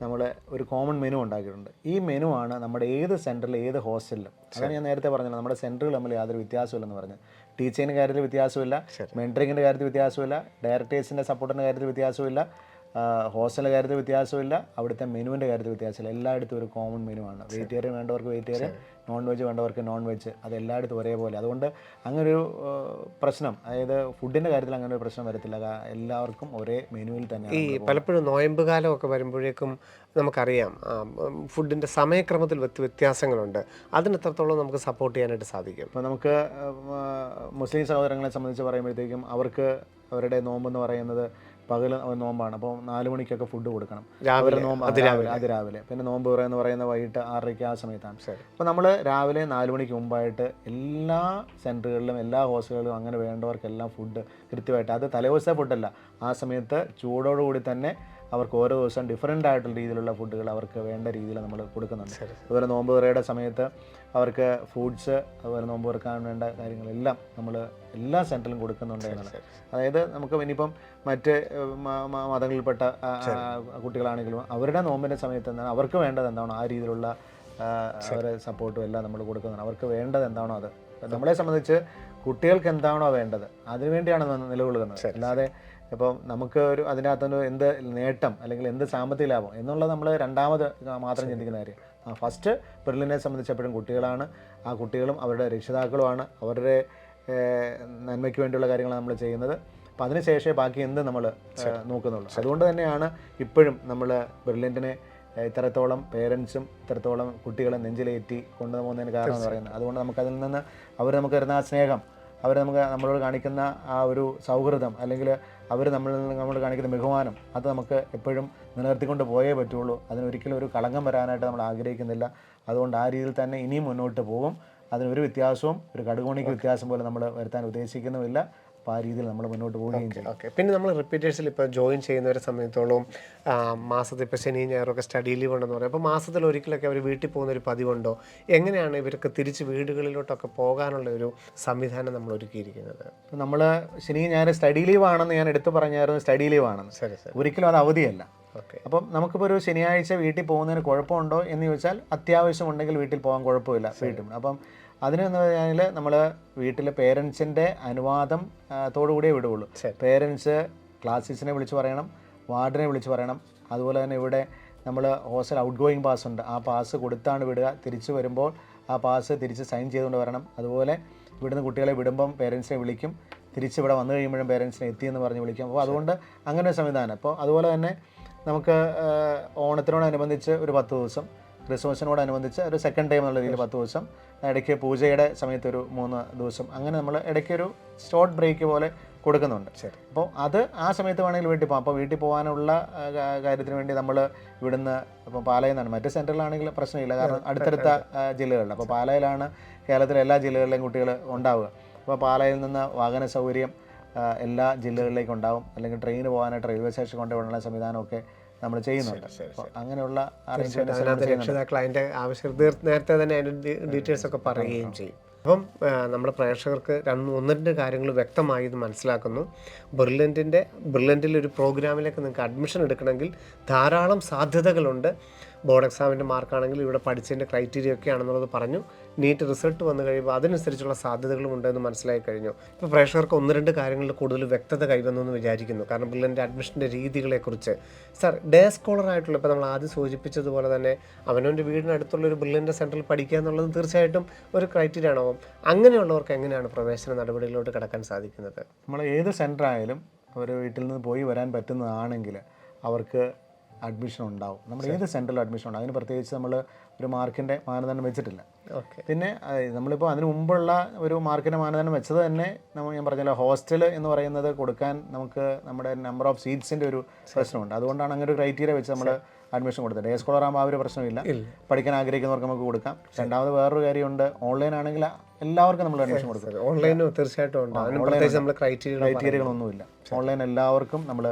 Speaker 1: നമ്മൾ ഒരു കോമൺ മെനു ഉണ്ടാക്കിയിട്ടുണ്ട്. ഈ മെനു ആണ് നമ്മുടെ ഏത് സെൻറ്ററിൽ, ഏത് ഹോസ്റ്റലിലും. അതാണ് ഞാൻ നേരത്തെ പറഞ്ഞത്, നമ്മുടെ സെൻറ്ററുകൾ തമ്മിൽ യാതൊരു വ്യത്യാസമില്ലെന്ന് പറഞ്ഞു. ടീച്ചിങ്ങിൻ്റെ കാര്യത്തിൽ വ്യത്യാസമില്ല, മെൻറ്ററിങ്ങിൻ്റെ കാര്യത്തിൽ വ്യത്യാസമില്ല, ഡയറക്ടേഴ്സിൻ്റെ സപ്പോർട്ടിൻ്റെ കാര്യത്തിൽ വ്യത്യാസമില്ല, ഹോസ്റ്റലിൻ്റെ കാര്യത്തിൽ വ്യത്യാസമില്ല, അവിടുത്തെ മെനുവിൻ്റെ കാര്യത്തിൽ വ്യത്യാസമില്ല. എല്ലായിടത്തും ഒരു കോമൺ മെനു ആണ്. വെജിറ്റേറിയൻ വേണ്ടവർക്ക് വെജിറ്റേറിയൻ, നോൺ വെജ് വേണ്ടവർക്ക് നോൺ വെജ്, അത് എല്ലായിടത്തും ഒരേപോലെ. അതുകൊണ്ട് അങ്ങനൊരു പ്രശ്നം, അതായത് ഫുഡിൻ്റെ കാര്യത്തിൽ അങ്ങനെ ഒരു പ്രശ്നം വരത്തില്ല. എല്ലാവർക്കും ഒരേ മെനുവിൽ തന്നെ.
Speaker 2: ഈ പലപ്പോഴും നോയമ്പ് കാലമൊക്കെ വരുമ്പോഴേക്കും നമുക്കറിയാം ഫുഡിൻ്റെ സമയക്രമത്തിൽ വ്യത്യാസങ്ങളുണ്ട്. അതിനെത്രത്തോളം നമുക്ക് സപ്പോർട്ട് ചെയ്യാനായിട്ട് സാധിക്കും?
Speaker 1: ഇപ്പോൾ നമുക്ക് മുസ്ലിം സഹോദരങ്ങളെ സംബന്ധിച്ച് പറയുമ്പോഴത്തേക്കും അവർക്ക് അവരുടെ നോമ്പെന്ന് പറയുന്നത് പകൽ നോമ്പാണ്. അപ്പോൾ 4 മണിക്കൊക്കെ ഫുഡ് കൊടുക്കണം.
Speaker 2: രാവിലെ
Speaker 1: നോമ്പ് അതിരാവിലെ. പിന്നെ നോമ്പ് എന്ന് പറയുന്നത് വൈകിട്ട് 6:30 ആ സമയത്താണ്. അപ്പോൾ നമ്മൾ രാവിലെ 4 മണിക്ക് മുമ്പായിട്ട് എല്ലാ സെൻറ്ററുകളിലും എല്ലാ ഹോസ്റ്റലുകളിലും അങ്ങനെ വേണ്ടവർക്കെല്ലാം ഫുഡ് കൃത്യമായിട്ട്, അത് തലേദിവസത്തെ ഫുഡല്ല, ആ സമയത്ത് ചൂടോടുകൂടി തന്നെ അവർക്ക് ഓരോ ദിവസം ഡിഫറൻ്റ് ആയിട്ടുള്ള രീതിയിലുള്ള ഫുഡുകൾ അവർക്ക് വേണ്ട രീതിയിൽ നമ്മൾ കൊടുക്കുന്നുണ്ട്. അതുപോലെ നോമ്പ് തുറയുടെ സമയത്ത് അവർക്ക് ഫ്രൂട്ട്സ്, അതുപോലെ നോമ്പ് തുറക്കാൻ വേണ്ട കാര്യങ്ങളെല്ലാം നമ്മൾ എല്ലാ സെൻറ്ററിലും കൊടുക്കുന്നുണ്ട് എന്നുള്ളത്. അതായത് നമുക്ക് ഇനിയിപ്പം മറ്റ് മതങ്ങളിൽപ്പെട്ട കുട്ടികളാണെങ്കിലും അവരുടെ നോമ്പിൻ്റെ സമയത്ത് എന്താണ് അവർക്ക് വേണ്ടത് എന്താണോ ആ രീതിയിലുള്ള അവരെ സപ്പോർട്ടും എല്ലാം നമ്മൾ കൊടുക്കുന്നുണ്ട്. അവർക്ക് വേണ്ടത് എന്താണോ അത്. നമ്മളെ സംബന്ധിച്ച് കുട്ടികൾക്ക് എന്താണോ വേണ്ടത് അതിനുവേണ്ടിയാണ് നിലകൊള്ളുന്നത്. അല്ലാതെ ഇപ്പം നമുക്ക് ഒരു അതിനകത്തൊരു എന്ത് നേട്ടം അല്ലെങ്കിൽ എന്ത് സാമ്പത്തിക ലാഭം എന്നുള്ളത് നമ്മൾ രണ്ടാമത് മാത്രം ചിന്തിക്കുന്ന കാര്യം. ഫസ്റ്റ് പെർലിനെ സംബന്ധിച്ചപ്പോഴും കുട്ടികളാണ്. ആ കുട്ടികളും അവരുടെ രക്ഷിതാക്കളുമാണ്. അവരുടെ നന്മയ്ക്ക് വേണ്ടിയുള്ള കാര്യങ്ങളാണ് നമ്മൾ ചെയ്യുന്നത്. അപ്പം അതിനുശേഷമേ ബാക്കി എന്ത് നമ്മൾ നോക്കുന്നുള്ളൂ. അതുകൊണ്ട് തന്നെയാണ് ഇപ്പോഴും നമ്മൾ ബ്രില്യൻറ്റിനെ ഇത്രത്തോളം പേരൻസും ഇത്രത്തോളം കുട്ടികളെ നെഞ്ചിലേറ്റി കൊണ്ടുപോകുന്നതിന് കാരണം എന്ന് പറയുന്നത്. അതുകൊണ്ട് നമുക്കതിൽ നിന്ന് അവർ നമുക്ക് തരുന്ന ആ സ്നേഹം, അവർ നമ്മളോട് കാണിക്കുന്ന ആ ഒരു സൗഹൃദം, അല്ലെങ്കിൽ അവർ നമ്മളോട് കാണിക്കുന്ന ബഹുമാനം, അത് നമുക്ക് എപ്പോഴും നിലനിർത്തിക്കൊണ്ട് പോയേ പറ്റുള്ളൂ. അതിനൊരിക്കലും ഒരു കളങ്കം വരാനായിട്ട് നമ്മൾ ആഗ്രഹിക്കുന്നില്ല. അതുകൊണ്ട് ആ രീതിയിൽ തന്നെ ഇനിയും മുന്നോട്ട് പോകും. അതിനൊരു വ്യത്യാസവും, ഒരു കടുകോണിക്ക് വ്യത്യാസം പോലെ നമ്മൾ വരുത്താൻ ഉദ്ദേശിക്കുന്നുമില്ല. അപ്പോൾ ആ രീതിയിൽ നമ്മൾ മുന്നോട്ട് പോവുകയും ചെയ്യും.
Speaker 2: ഓക്കെ. പിന്നെ നമ്മൾ റിപ്പീറ്റേഴ്സിൽ ഇപ്പോൾ ജോയിൻ ചെയ്യുന്നവരെ സംബന്ധിച്ചോളം മാസത്തിൽ ഇപ്പോൾ ശനി ഞായറൊക്കെ സ്റ്റഡി ലീവ് ഉണ്ടെന്ന് പറയും. അപ്പോൾ മാസത്തിൽ ഒരിക്കലൊക്കെ അവർ വീട്ടിൽ പോകുന്ന ഒരു പതിവുണ്ടോ? എങ്ങനെയാണ് ഇവർക്ക് തിരിച്ച് വീടുകളിലോട്ടൊക്കെ പോകാനുള്ള ഒരു സംവിധാനം നമ്മൾ ഒരുക്കിയിരിക്കുന്നത്?
Speaker 1: നമ്മൾ ശനി ഞായർ സ്റ്റഡി ലീവ് ആണെന്ന് ഞാൻ എടുത്തു പറഞ്ഞായിരുന്നു. സ്റ്റഡി ലീവ് ആണെന്ന്,
Speaker 2: ശരി ശരി.
Speaker 1: ഒരിക്കലും അത് അവധിയല്ല.
Speaker 2: ഓക്കെ.
Speaker 1: അപ്പം നമുക്കിപ്പോൾ ഒരു ശനിയാഴ്ച വീട്ടിൽ പോകുന്നതിന് കുഴപ്പമുണ്ടോ എന്ന് ചോദിച്ചാൽ അത്യാവശ്യം ഉണ്ടെങ്കിൽ വീട്ടിൽ പോകാൻ കുഴപ്പമില്ല വീട്ടിൽ. അപ്പം അതിനെന്ന് പറഞ്ഞാൽ നമ്മൾ വീട്ടിലെ പേരൻസിൻ്റെ അനുവാദം തോടുകൂടിയേ വിടുകയുള്ളൂ. പേരൻസ് ക്ലാസ് ടീച്ചറിനെ വിളിച്ച് പറയണം, വാർഡിനെ വിളിച്ച് പറയണം. അതുപോലെ തന്നെ ഇവിടെ നമ്മൾ ഹോസ്റ്റൽ ഔട്ട് ഗോയിങ് പാസ് ഉണ്ട്, ആ പാസ് കൊടുത്താണ് വിടുക. തിരിച്ച് വരുമ്പോൾ ആ പാസ് തിരിച്ച് സൈൻ ചെയ്തുകൊണ്ട് വരണം. അതുപോലെ ഇവിടുന്ന് കുട്ടികളെ വിടുമ്പം പേരൻസിനെ വിളിക്കും, തിരിച്ച് ഇവിടെ വന്നു കഴിയുമ്പോഴും പേരൻസിനെ എത്തിയെന്ന് പറഞ്ഞ് വിളിക്കും. അപ്പോൾ അതുകൊണ്ട് അങ്ങനെ ഒരു സംവിധാനം. അപ്പോൾ അതുപോലെ തന്നെ നമുക്ക് ഓണത്തിനോടനുബന്ധിച്ച് ഒരു 10 ദിവസം, ക്രിസ്മസിനോടനുബന്ധിച്ച് ഒരു സെക്കൻഡ് ടൈം എന്നുള്ള രീതിയിൽ 10 ദിവസം, ഇടയ്ക്ക് പൂജയുടെ സമയത്ത് ഒരു 3 ദിവസം, അങ്ങനെ നമ്മൾ ഇടയ്ക്കൊരു ഷോർട്ട് ബ്രേക്ക് പോലെ കൊടുക്കുന്നുണ്ട്. അപ്പോൾ അത് ആ സമയത്ത് വേണമെങ്കിൽ വീട്ടിൽ പോകാം. അപ്പോൾ വീട്ടിൽ പോകാനുള്ള കാര്യത്തിന് വേണ്ടി നമ്മൾ ഇവിടുന്ന് ഇപ്പോൾ പാലായിൽ നിന്നാണ്, മറ്റ് സെൻറ്ററിലാണെങ്കിൽ പ്രശ്നമില്ല, കാരണം അടുത്തടുത്ത ജില്ലകളിൽ. അപ്പോൾ പാലായിലാണ് കേരളത്തിലെ എല്ലാ ജില്ലകളിലെയും കുട്ടികൾ ഉണ്ടാവുക. അപ്പോൾ പാലായിൽ നിന്ന് വാഹന സൗകര്യം എല്ലാ ജില്ലകളിലേക്കും ഉണ്ടാവും, അല്ലെങ്കിൽ ട്രെയിന് പോകാനായിട്ട് റെയിൽവേ സ്റ്റേഷൻ കൊണ്ടുപോകാനുള്ള സംവിധാനമൊക്കെ നമ്മൾ ചെയ്യുന്നുണ്ട്. അപ്പോൾ അങ്ങനെയുള്ള
Speaker 2: രക്ഷിതാക്കൾ അതിൻ്റെ ആവശ്യം നേരത്തെ തന്നെ അതിൻ്റെ ഡീറ്റെയിൽസ് ഒക്കെ പറയുകയും ചെയ്യും. അപ്പം നമ്മുടെ പ്രേക്ഷകർക്ക് 1-2 കാര്യങ്ങൾ വ്യക്തമായി ഇത് മനസ്സിലാക്കുന്നു. ബ്രില്യൻറ്റിൽ ഒരു പ്രോഗ്രാമിലേക്ക് നിങ്ങൾക്ക് അഡ്മിഷൻ എടുക്കണമെങ്കിൽ ധാരാളം സാധ്യതകളുണ്ട്. ബോർഡ് എക്സാമിൻ്റെ മാർക്കാണെങ്കിൽ ഇവിടെ പഠിച്ചതിൻ്റെ ക്രൈറ്റീരിയ ഒക്കെ ആണെന്നുള്ളത് പറഞ്ഞു. നീറ്റ് റിസൾട്ട് വന്നു കഴിയുമ്പോൾ അതിനനുസരിച്ചുള്ള സാധ്യതകളും ഉണ്ടെന്ന് മനസ്സിലായി കഴിഞ്ഞു. ഇപ്പോൾ പ്രേക്ഷകർക്ക് 1-2 കാര്യങ്ങളിൽ കൂടുതൽ വ്യക്തത കൈവന്നു എന്ന് വിചാരിക്കുന്നു. കാരണം ബ്രില്യൻ്റ് അഡ്മിഷൻ്റെ രീതികളെക്കുറിച്ച് സാർ, ഡേ സ്കോളറായിട്ടുള്ള ഇപ്പോൾ നമ്മൾ ആദ്യം സൂചിപ്പിച്ചതുപോലെ തന്നെ അവനവൻ്റെ വീടിനടുത്തുള്ള ഒരു ബ്രില്യൻ്റ് സെൻറ്ററിൽ പഠിക്കുക എന്നുള്ളത് തീർച്ചയായിട്ടും ഒരു ക്രൈറ്റീരിയ ആണോ? അങ്ങനെയുള്ളവർക്ക് എങ്ങനെയാണ് പ്രവേശന നടപടികളിലോട്ട് കടക്കാൻ സാധിക്കുന്നത്?
Speaker 1: നമ്മൾ ഏത് സെൻറ്റർ ആയാലും ഒരു വീട്ടിൽ നിന്ന് പോയി വരാൻ പറ്റുന്നതാണെങ്കിൽ അവർക്ക് അഡ്മിഷൻ ഉണ്ടാവും. നമ്മൾ ഏത് സെൻറ്ററിൽ അഡ്മിഷൻ ഉണ്ടാവും. അതിന് പ്രത്യേകിച്ച് നമ്മൾ ഒരു മാർക്കിൻ്റെ മാനദണ്ഡം വെച്ചിട്ടില്ല. പിന്നെ നമ്മളിപ്പോൾ അതിന് മുമ്പുള്ള ഒരു മാർക്കിൻ്റെ മാനദണ്ഡം വെച്ചത് തന്നെ ഞാൻ പറഞ്ഞല്ലോ, ഹോസ്റ്റൽ എന്ന് പറയുന്നത് കൊടുക്കാൻ നമുക്ക് നമ്മുടെ നമ്പർ ഓഫ് സീറ്റ്സിൻ്റെ ഒരു പ്രശ്നമുണ്ട്. അതുകൊണ്ടാണ് അങ്ങനെ ഒരു ക്രൈറ്റീരിയ വെച്ച് നമ്മൾ അഡ്മിഷൻ കൊടുത്തത്. ഡേ സ്കോളർ ആകുമ്പോൾ ആ ഒരു പ്രശ്നമില്ല, പഠിക്കാൻ ആഗ്രഹിക്കുന്നവർക്ക് നമുക്ക് കൊടുക്കാം. രണ്ടാമത് വേറൊരു കാര്യമുണ്ട്, ഓൺലൈൻ ആണെങ്കിൽ എല്ലാവർക്കും നമ്മൾ അഡ്മിഷൻ കൊടുക്കും.
Speaker 2: ഓൺലൈനും തീർച്ചയായിട്ടും
Speaker 1: ക്രൈറ്റീരിയകളൊന്നുമില്ല, ഓൺലൈൻ എല്ലാവർക്കും നമ്മൾ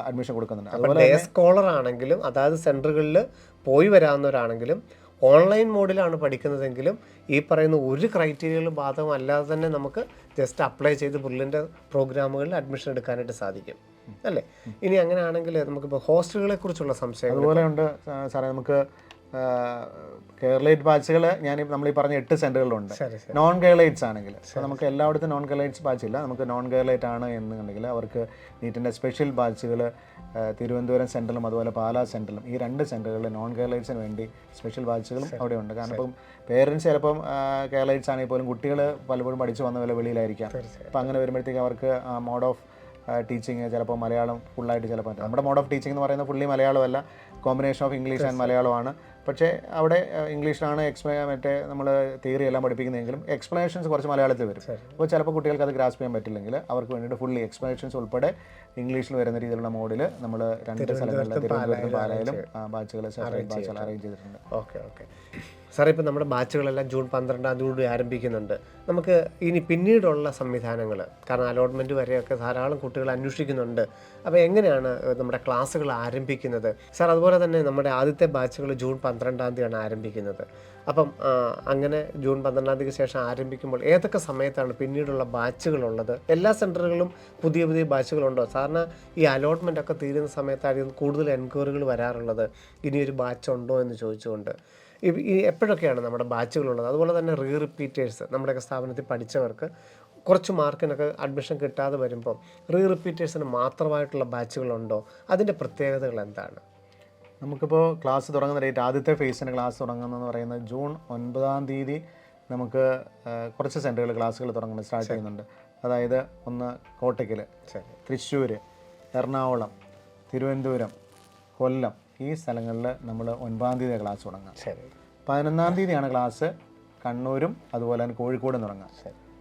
Speaker 1: അഡ്മിഷൻ കൊടുക്കുന്നുണ്ട്.
Speaker 2: അതുപോലെ ഡേ സ്കോളർ ആണെങ്കിലും, അതായത് സെൻറ്ററുകളിൽ പോയി വരാവുന്നവരാണെങ്കിലും, ഓൺലൈൻ മോഡിലാണ് പഠിക്കുന്നതെങ്കിലും ഈ പറയുന്ന ഒരു ക്രൈറ്റീരിയകളും ബാധകമല്ലാതെ തന്നെ നമുക്ക് ജസ്റ്റ് അപ്ലൈ ചെയ്ത് ബ്രില്യൻ്റ് പ്രോഗ്രാമുകളിൽ അഡ്മിഷൻ എടുക്കാനായിട്ട് സാധിക്കും അല്ലേ? ഇനി അങ്ങനെയാണെങ്കിൽ നമുക്കിപ്പോൾ ഹോസ്റ്റലുകളെ കുറിച്ചുള്ള സംശയം
Speaker 1: അതുപോലെ ഉണ്ട് സാറേ. നമുക്ക് കേരളൈറ്റ് ബാച്ചുകൾ നമ്മൾ ഈ പറഞ്ഞ 8 സെൻറ്ററുകളുണ്ട്. നോൺ കേരളൈറ്റ്സ് ആണെങ്കിൽ നമുക്ക് എല്ലായിടത്തും നോൺ കേരളൈറ്റ്സ് ബാച്ച് ഇല്ല. നമുക്ക് നോൺ കേരളൈറ്റ് ആണ് എന്നുണ്ടെങ്കിൽ അവർക്ക് നീറ്റിൻ്റെ സ്പെഷ്യൽ ബാച്ചുകൾ തിരുവനന്തപുരം സെൻറ്ററിലും അതുപോലെ പാലാ സെൻറ്ററിലും, ഈ 2 സെൻറ്ററുകളിൽ നോൺ കേരളൈറ്റ്സിന് വേണ്ടി സ്പെഷ്യൽ ബാച്ചുകളും അവിടെ ഉണ്ട്. കാരണം ഇപ്പം പേരൻസ് ചിലപ്പം കേരളൈറ്റ്സ് ആണെങ്കിൽ പോലും കുട്ടികൾ പലപ്പോഴും പഠിച്ചു വന്ന പോലെ വെളിയിലായിരിക്കാം. അപ്പം അങ്ങനെ വരുമ്പോഴത്തേക്ക് അവർക്ക് മോഡ് ഓഫ് ടീച്ചിങ് ചിലപ്പോൾ മലയാളം ഫുള്ളായിട്ട് ചിലപ്പോൾ, നമ്മുടെ മോഡ് ഓഫ് ടീച്ചിങ് എന്ന് പറയുന്നത് ഫുള്ളി മലയാളമല്ല, കോമ്പിനേഷൻ ഓഫ് ഇംഗ്ലീഷ് ആൻഡ് മലയാളമാണ്. പക്ഷേ അവിടെ ഇംഗ്ലീഷിലാണ് മറ്റേ നമ്മൾ തിയറി എല്ലാം പഠിപ്പിക്കുന്നതെങ്കിലും എക്സ്പ്ലനേഷൻസ് കുറച്ച് മലയാളത്തിൽ വരും. അപ്പോൾ ചിലപ്പോൾ കുട്ടികൾക്ക് അത് ഗ്രാസ്പ് ചെയ്യാൻ പറ്റില്ലെങ്കിൽ അവർക്ക് വേണ്ടിയിട്ട് ഫുള്ളി എക്സ്പ്ലനേഷൻസ് ഉൾപ്പെടെ ഇംഗ്ലീഷിൽ വരുന്ന രീതിയിലുള്ള മോഡിൽ നമ്മൾ 2 സ്ഥലങ്ങളിൽ തിരുവനന്തപുരത്തും പാലായിലും ബാച്ചുകൾ അറേഞ്ച് ചെയ്തിട്ടുണ്ട്.
Speaker 2: ഓക്കെ ഓക്കെ സാറേ, ഇപ്പോൾ നമ്മുടെ ബാച്ചുകളെല്ലാം ജൂൺ 12-ാം തീയതി ആരംഭിക്കുന്നുണ്ട്. നമുക്ക് ഇനി പിന്നീടുള്ള സംവിധാനങ്ങൾ, കാരണം അലോട്ട്മെൻറ്റ് വരെയൊക്കെ ധാരാളം കുട്ടികൾ അന്വേഷിക്കുന്നുണ്ട്. അപ്പോൾ എങ്ങനെയാണ് നമ്മുടെ ക്ലാസ്സുകൾ ആരംഭിക്കുന്നത് സാർ? അതുപോലെ തന്നെ നമ്മുടെ ആദ്യത്തെ ബാച്ചുകൾ ജൂൺ 12-ാം തീയതിയാണ് ആരംഭിക്കുന്നത്. അപ്പം അങ്ങനെ ജൂൺ 12-ാം തീയതിക്ക് ശേഷം ആരംഭിക്കുമ്പോൾ ഏതൊക്കെ സമയത്താണ് പിന്നീടുള്ള ബാച്ചുകളുള്ളത്? എല്ലാ സെൻറ്ററുകളിലും പുതിയ പുതിയ ബാച്ചുകളുണ്ടോ? സാറിന് ഈ അലോട്ട്മെൻ്റ് ഒക്കെ തീരുന്ന സമയത്തായിരിക്കും കൂടുതൽ എൻക്വയറികൾ വരാറുള്ളത്, ഇനിയൊരു ബാച്ച് ഉണ്ടോ എന്ന് ചോദിച്ചുകൊണ്ട്. ഈ എപ്പോഴൊക്കെയാണ് നമ്മുടെ ബാച്ചുകളുള്ളത്? അതുപോലെ തന്നെ റിപ്പീറ്റേഴ്സ്, നമ്മുടെയൊക്കെ സ്ഥാപനത്തിൽ പഠിച്ചവർക്ക് കുറച്ച് മാർക്കിനൊക്കെ അഡ്മിഷൻ കിട്ടാതെ വരുമ്പോൾ റിപ്പീറ്റേഴ്സിന് മാത്രമായിട്ടുള്ള ബാച്ചുകളുണ്ടോ? അതിൻ്റെ പ്രത്യേകതകൾ എന്താണ്?
Speaker 1: നമുക്കിപ്പോൾ ക്ലാസ് തുടങ്ങുന്ന ഡേറ്റ്, ആദ്യത്തെ ഫേസിൻ്റെ ക്ലാസ് തുടങ്ങുന്നതെന്ന് പറയുന്നത് ജൂൺ 9-ാം തീയതി നമുക്ക് കുറച്ച് സെൻറ്ററുകൾ ക്ലാസ്സുകൾ തുടങ്ങുന്നത് സ്റ്റാർട്ട് ചെയ്യുന്നുണ്ട്. അതായത് ഒന്ന് കോട്ടയ്ക്കൽ, തൃശ്ശൂർ, എറണാകുളം, തിരുവനന്തപുരം, കൊല്ലം, ഈ സ്ഥലങ്ങളിൽ നമ്മൾ 9-ാം തീയതി ക്ലാസ് തുടങ്ങാം. 11-ാം തീയതിയാണ് ക്ലാസ് കണ്ണൂരും അതുപോലെ തന്നെ കോഴിക്കോടും തുടങ്ങാം.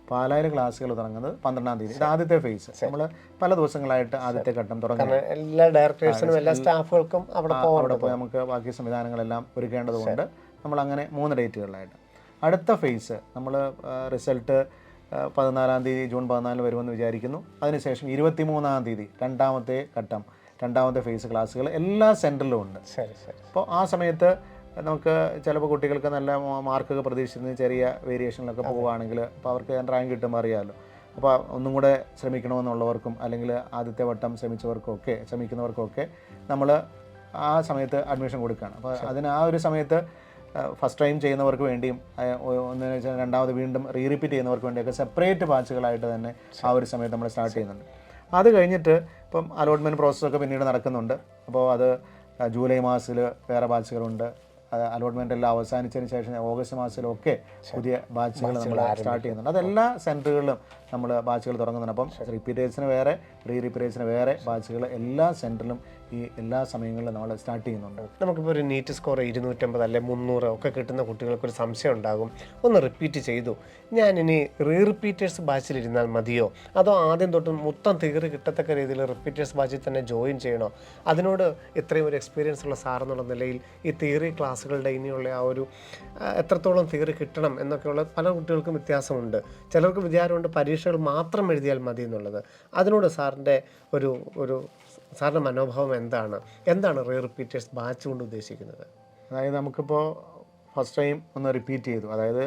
Speaker 1: പാലായിൽ ക്ലാസ്സുകൾ തുടങ്ങുന്നത് 12-ാം തീയതി. ഇത് ആദ്യത്തെ ഫേസ്. നമ്മൾ പല ദിവസങ്ങളായിട്ട് ആദ്യത്തെ ഘട്ടം തുടങ്ങുന്നത്.
Speaker 2: എല്ലാ ഡയറക്ടേഴ്സിനും എല്ലാ സ്റ്റാഫുകൾക്കും അവിടെ
Speaker 1: പോയി നമുക്ക് ബാക്കി സംവിധാനങ്ങളെല്ലാം ഒരുക്കേണ്ടതുകൊണ്ട് നമ്മൾ അങ്ങനെ 3 ഡേറ്റുകളിലായിട്ട്. അടുത്ത ഫേസ് നമ്മൾ റിസൾട്ട് 14-ാം തീയതി ജൂൺ 14 വരുമെന്ന് വിചാരിക്കുന്നു. അതിനുശേഷം 23-ാം തീയതി രണ്ടാമത്തെ ഘട്ടം, രണ്ടാമത്തെ ഫേസ് ക്ലാസ്സുകൾ എല്ലാ സെൻറ്ററിലും ഉണ്ട്. അപ്പോൾ ആ സമയത്ത് നമുക്ക് ചിലപ്പോൾ കുട്ടികൾക്ക് നല്ല മാർക്കൊക്കെ പ്രതീക്ഷിക്കുന്ന ചെറിയ വേരിയേഷനിലൊക്കെ പോവുകയാണെങ്കിൽ അപ്പോൾ അവർക്ക് റാങ്ക് കിട്ടുമ്പോൾ അറിയാമല്ലോ. അപ്പോൾ ഒന്നും കൂടെ ശ്രമിക്കണമെന്നുള്ളവർക്കും അല്ലെങ്കിൽ ആദ്യത്തെ വട്ടം ശ്രമിക്കുന്നവർക്കൊക്കെ നമ്മൾ ആ സമയത്ത് അഡ്മിഷൻ കൊടുക്കുകയാണ്. അപ്പോൾ അതിന് ആ ഒരു സമയത്ത് ഫസ്റ്റ് ടൈം ചെയ്യുന്നവർക്ക് വേണ്ടിയും ഒന്നെന്ന് വെച്ചാൽ രണ്ടാമത് വീണ്ടും റിപ്പീറ്റ് ചെയ്യുന്നവർക്ക് വേണ്ടിയൊക്കെ സെപ്പറേറ്റ് ബാച്ചുകളായിട്ട് തന്നെ ആ ഒരു സമയത്ത് നമ്മൾ സ്റ്റാർട്ട് ചെയ്യുന്നുണ്ട്. അത് കഴിഞ്ഞിട്ട് ഇപ്പം അലോട്ട്മെൻറ്റ് പ്രോസസ്സൊക്കെ പിന്നീട് നടക്കുന്നുണ്ട്. അപ്പോൾ അത് ജൂലൈ മാസത്തിൽ വേറെ ബാച്ചുകളുണ്ട്. അലോട്ട്മെൻ്റ് എല്ലാം അവസാനിച്ചതിന് ശേഷം ഓഗസ്റ്റ് മാസത്തിലൊക്കെ പുതിയ ബാച്ചുകൾ നമ്മൾ സ്റ്റാർട്ട് ചെയ്യുന്നുണ്ട്. അതെല്ലാ സെൻറ്ററുകളിലും നമ്മൾ ബാച്ചുകൾ തുടങ്ങുന്നുണ്ട്. അപ്പം റിപ്പീറ്റേഴ്സിന് വേറെ, റിപ്പീറ്റേഴ്സിന് വേറെ ബാച്ചുകൾ എല്ലാ സെൻറ്ററിലും ഈ എല്ലാ സമയങ്ങളിലും നമ്മൾ സ്റ്റാർട്ട് ചെയ്യുന്നുണ്ട്.
Speaker 2: നമുക്കിപ്പോൾ ഒരു നീറ്റ് സ്കോർ 250 അല്ലെ 300 ഒക്കെ കിട്ടുന്ന കുട്ടികൾക്കൊരു സംശയം ഉണ്ടാകും, ഒന്ന് റിപ്പീറ്റ് ചെയ്തു, ഞാനിനി റിപ്പീറ്റേഴ്സ് ബാച്ചിലിരുന്നാൽ മതിയോ, അതോ ആദ്യം തൊട്ട് മൊത്തം തിയറി കിട്ടത്തക്ക രീതിയിൽ റിപ്പീറ്റേഴ്സ് ബാച്ചിൽ തന്നെ ജോയിൻ ചെയ്യണോ? അതിനോട് ഇത്രയും ഒരു എക്സ്പീരിയൻസ് ഉള്ള സാറെന്നുള്ള നിലയിൽ ഈ തിയറി ക്ലാസ്സുകളുടെ ഇനിയുള്ള ആ ഒരു എത്രത്തോളം തിയറി കിട്ടണം എന്നൊക്കെയുള്ള പല കുട്ടികൾക്കും വ്യത്യാസമുണ്ട്. ചിലർക്ക് വിചാരമുണ്ട് പരീക്ഷകൾ മാത്രം എഴുതിയാൽ മതി എന്നുള്ളത്. അതിനോട് സാറിൻ്റെ സാറിൻ്റെ മനോഭാവം എന്താണ് റിപ്പീറ്റേഴ്സ് ബാച്ച് കൊണ്ട് ഉദ്ദേശിക്കുന്നത്?
Speaker 1: അതായത് നമുക്കിപ്പോൾ ഫസ്റ്റ് ടൈം ഒന്ന് റിപ്പീറ്റ് ചെയ്തു, അതായത്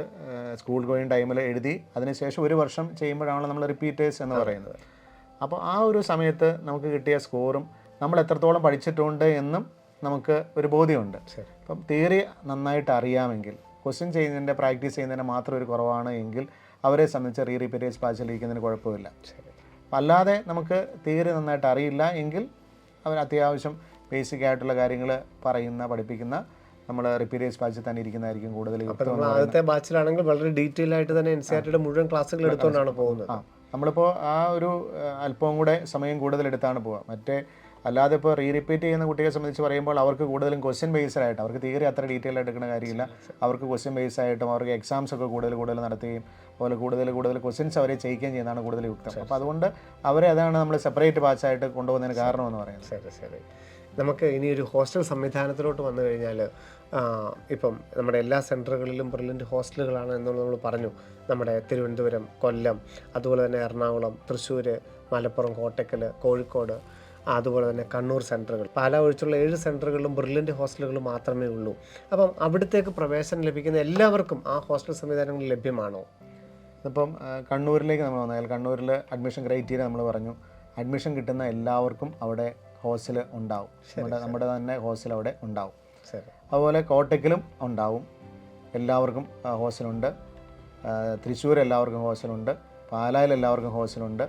Speaker 1: സ്കൂൾ ഗോയിങ് ടൈമിൽ എഴുതി അതിനുശേഷം ഒരു വർഷം ചെയ്യുമ്പോഴാണല്ലോ നമ്മൾ റിപ്പീറ്റേഴ്സ് എന്ന് പറയുന്നത്. അപ്പോൾ ആ ഒരു സമയത്ത് നമുക്ക് കിട്ടിയ സ്കോറും നമ്മൾ എത്രത്തോളം പഠിച്ചിട്ടുണ്ട് എന്നും നമുക്ക് ഒരു ബോധ്യമുണ്ട്. അപ്പം തിയറി നന്നായിട്ട് അറിയാമെങ്കിൽ, ക്വസ്റ്റ്യൻ ചെയ്യുന്നതിൻ്റെ പ്രാക്ടീസ് ചെയ്യുന്നതിൻ്റെ മാത്രം ഒരു കുറവാണ് എങ്കിൽ അവരെ സംബന്ധിച്ച് റിപ്പീറ്റേഴ്സ് ബാച്ചിലിരിക്കുന്നതിന് കുഴപ്പമില്ല. അല്ലാതെ നമുക്ക് തിയറി നന്നായിട്ട് അറിയില്ല എങ്കിൽ അവർ അത്യാവശ്യം ബേസിക് ആയിട്ടുള്ള കാര്യങ്ങൾ പഠിപ്പിക്കുന്ന നമ്മൾ റിപ്പീറ്റേഴ്സ് ബാച്ചിൽ തന്നെ ഇരിക്കുന്നതായിരിക്കും കൂടുതൽ.
Speaker 2: ആദ്യത്തെ ബാച്ചിലാണെങ്കിൽ വളരെ ഡീറ്റെയിൽ ആയിട്ട് തന്നെ NCERT മുഴുവൻ ക്ലാസ്സുകൾ എടുത്തുകൊണ്ടാണ് പോകുന്നത്.
Speaker 1: നമ്മളിപ്പോൾ ആ ഒരു അല്പവും കൂടെ സമയം കൂടുതലെടുത്താണ് പോവുക. മറ്റേ അല്ലാതെ ഇപ്പോൾ റിപ്പീറ്റ് ചെയ്യുന്ന കുട്ടികളെ സംബന്ധിച്ച് പറയുമ്പോൾ അവർക്ക് കൂടുതലും ക്വസ്റ്റ്യൻ ബേസ്ഡ് ആയിട്ട്, അവർക്ക് തിയറി അത്ര ഡീറ്റെയിൽ ആയിട്ട് എടുക്കുന്ന കാര്യമില്ല. അവർക്ക് ക്വസ്റ്റ്യൻ ബേസ് ആയിട്ടും അവർക്ക് എക്സാംസ് ഒക്കെ കൂടുതൽ നടത്തുകയും അതുപോലെ കൂടുതൽ ക്വസ്റ്റ്യൻസ് അവരെ ചെയ്യിക്കുകയും ചെയ്യുന്നതാണ് കൂടുതൽ യുക്തം. അപ്പോൾ അതുകൊണ്ട് അതാണ് നമ്മൾ സെപ്പറേറ്റ് ബാച്ചായിട്ട് കൊണ്ടുപോകുന്നതിന് കാരണമെന്ന് പറയുന്നത്.
Speaker 2: ശരി. നമുക്ക് ഇനി ഒരു ഹോസ്റ്റൽ സംവിധാനത്തിലോട്ട് വന്നു കഴിഞ്ഞാൽ, ഇപ്പം നമ്മുടെ എല്ലാ സെൻറ്ററുകളിലും ബ്രില്യൻറ്റ് ഹോസ്റ്റലുകളാണ് എന്നുള്ളത് നമ്മൾ പറഞ്ഞു. നമ്മുടെ തിരുവനന്തപുരം, കൊല്ലം, അതുപോലെ തന്നെ എറണാകുളം, തൃശ്ശൂർ, മലപ്പുറം, കോട്ടക്കൽ, കോഴിക്കോട്, അതുപോലെ തന്നെ കണ്ണൂർ സെൻറ്ററുകൾ, പാലാ ഒഴിച്ചുള്ള 7 സെൻറ്ററുകളിലും ബ്രില്യൻറ്റ് ഹോസ്റ്റലുകൾ മാത്രമേ ഉള്ളൂ. അപ്പം അവിടത്തേക്ക് പ്രവേശനം ലഭിക്കുന്ന എല്ലാവർക്കും ആ ഹോസ്റ്റൽ സംവിധാനങ്ങൾ ലഭ്യമാണോ?
Speaker 1: ഇപ്പം കണ്ണൂരിലേക്ക് നമ്മൾ വന്നാൽ, കണ്ണൂരിൽ അഡ്മിഷൻ ക്രൈറ്റീരിയ നമ്മൾ പറഞ്ഞു, അഡ്മിഷൻ കിട്ടുന്ന എല്ലാവർക്കും അവിടെ ഹോസ്റ്റൽ ഉണ്ടാവും. നമ്മുടെ തന്നെ ഹോസ്റ്റൽ അവിടെ ഉണ്ടാവും. അതുപോലെ കോട്ടയ്ക്കലും ഉണ്ടാവും, എല്ലാവർക്കും ഹോസ്റ്റലുണ്ട്. തൃശ്ശൂർ എല്ലാവർക്കും ഹോസ്റ്റലുണ്ട്, പാലായിൽ എല്ലാവർക്കും ഹോസ്റ്റലുണ്ട്,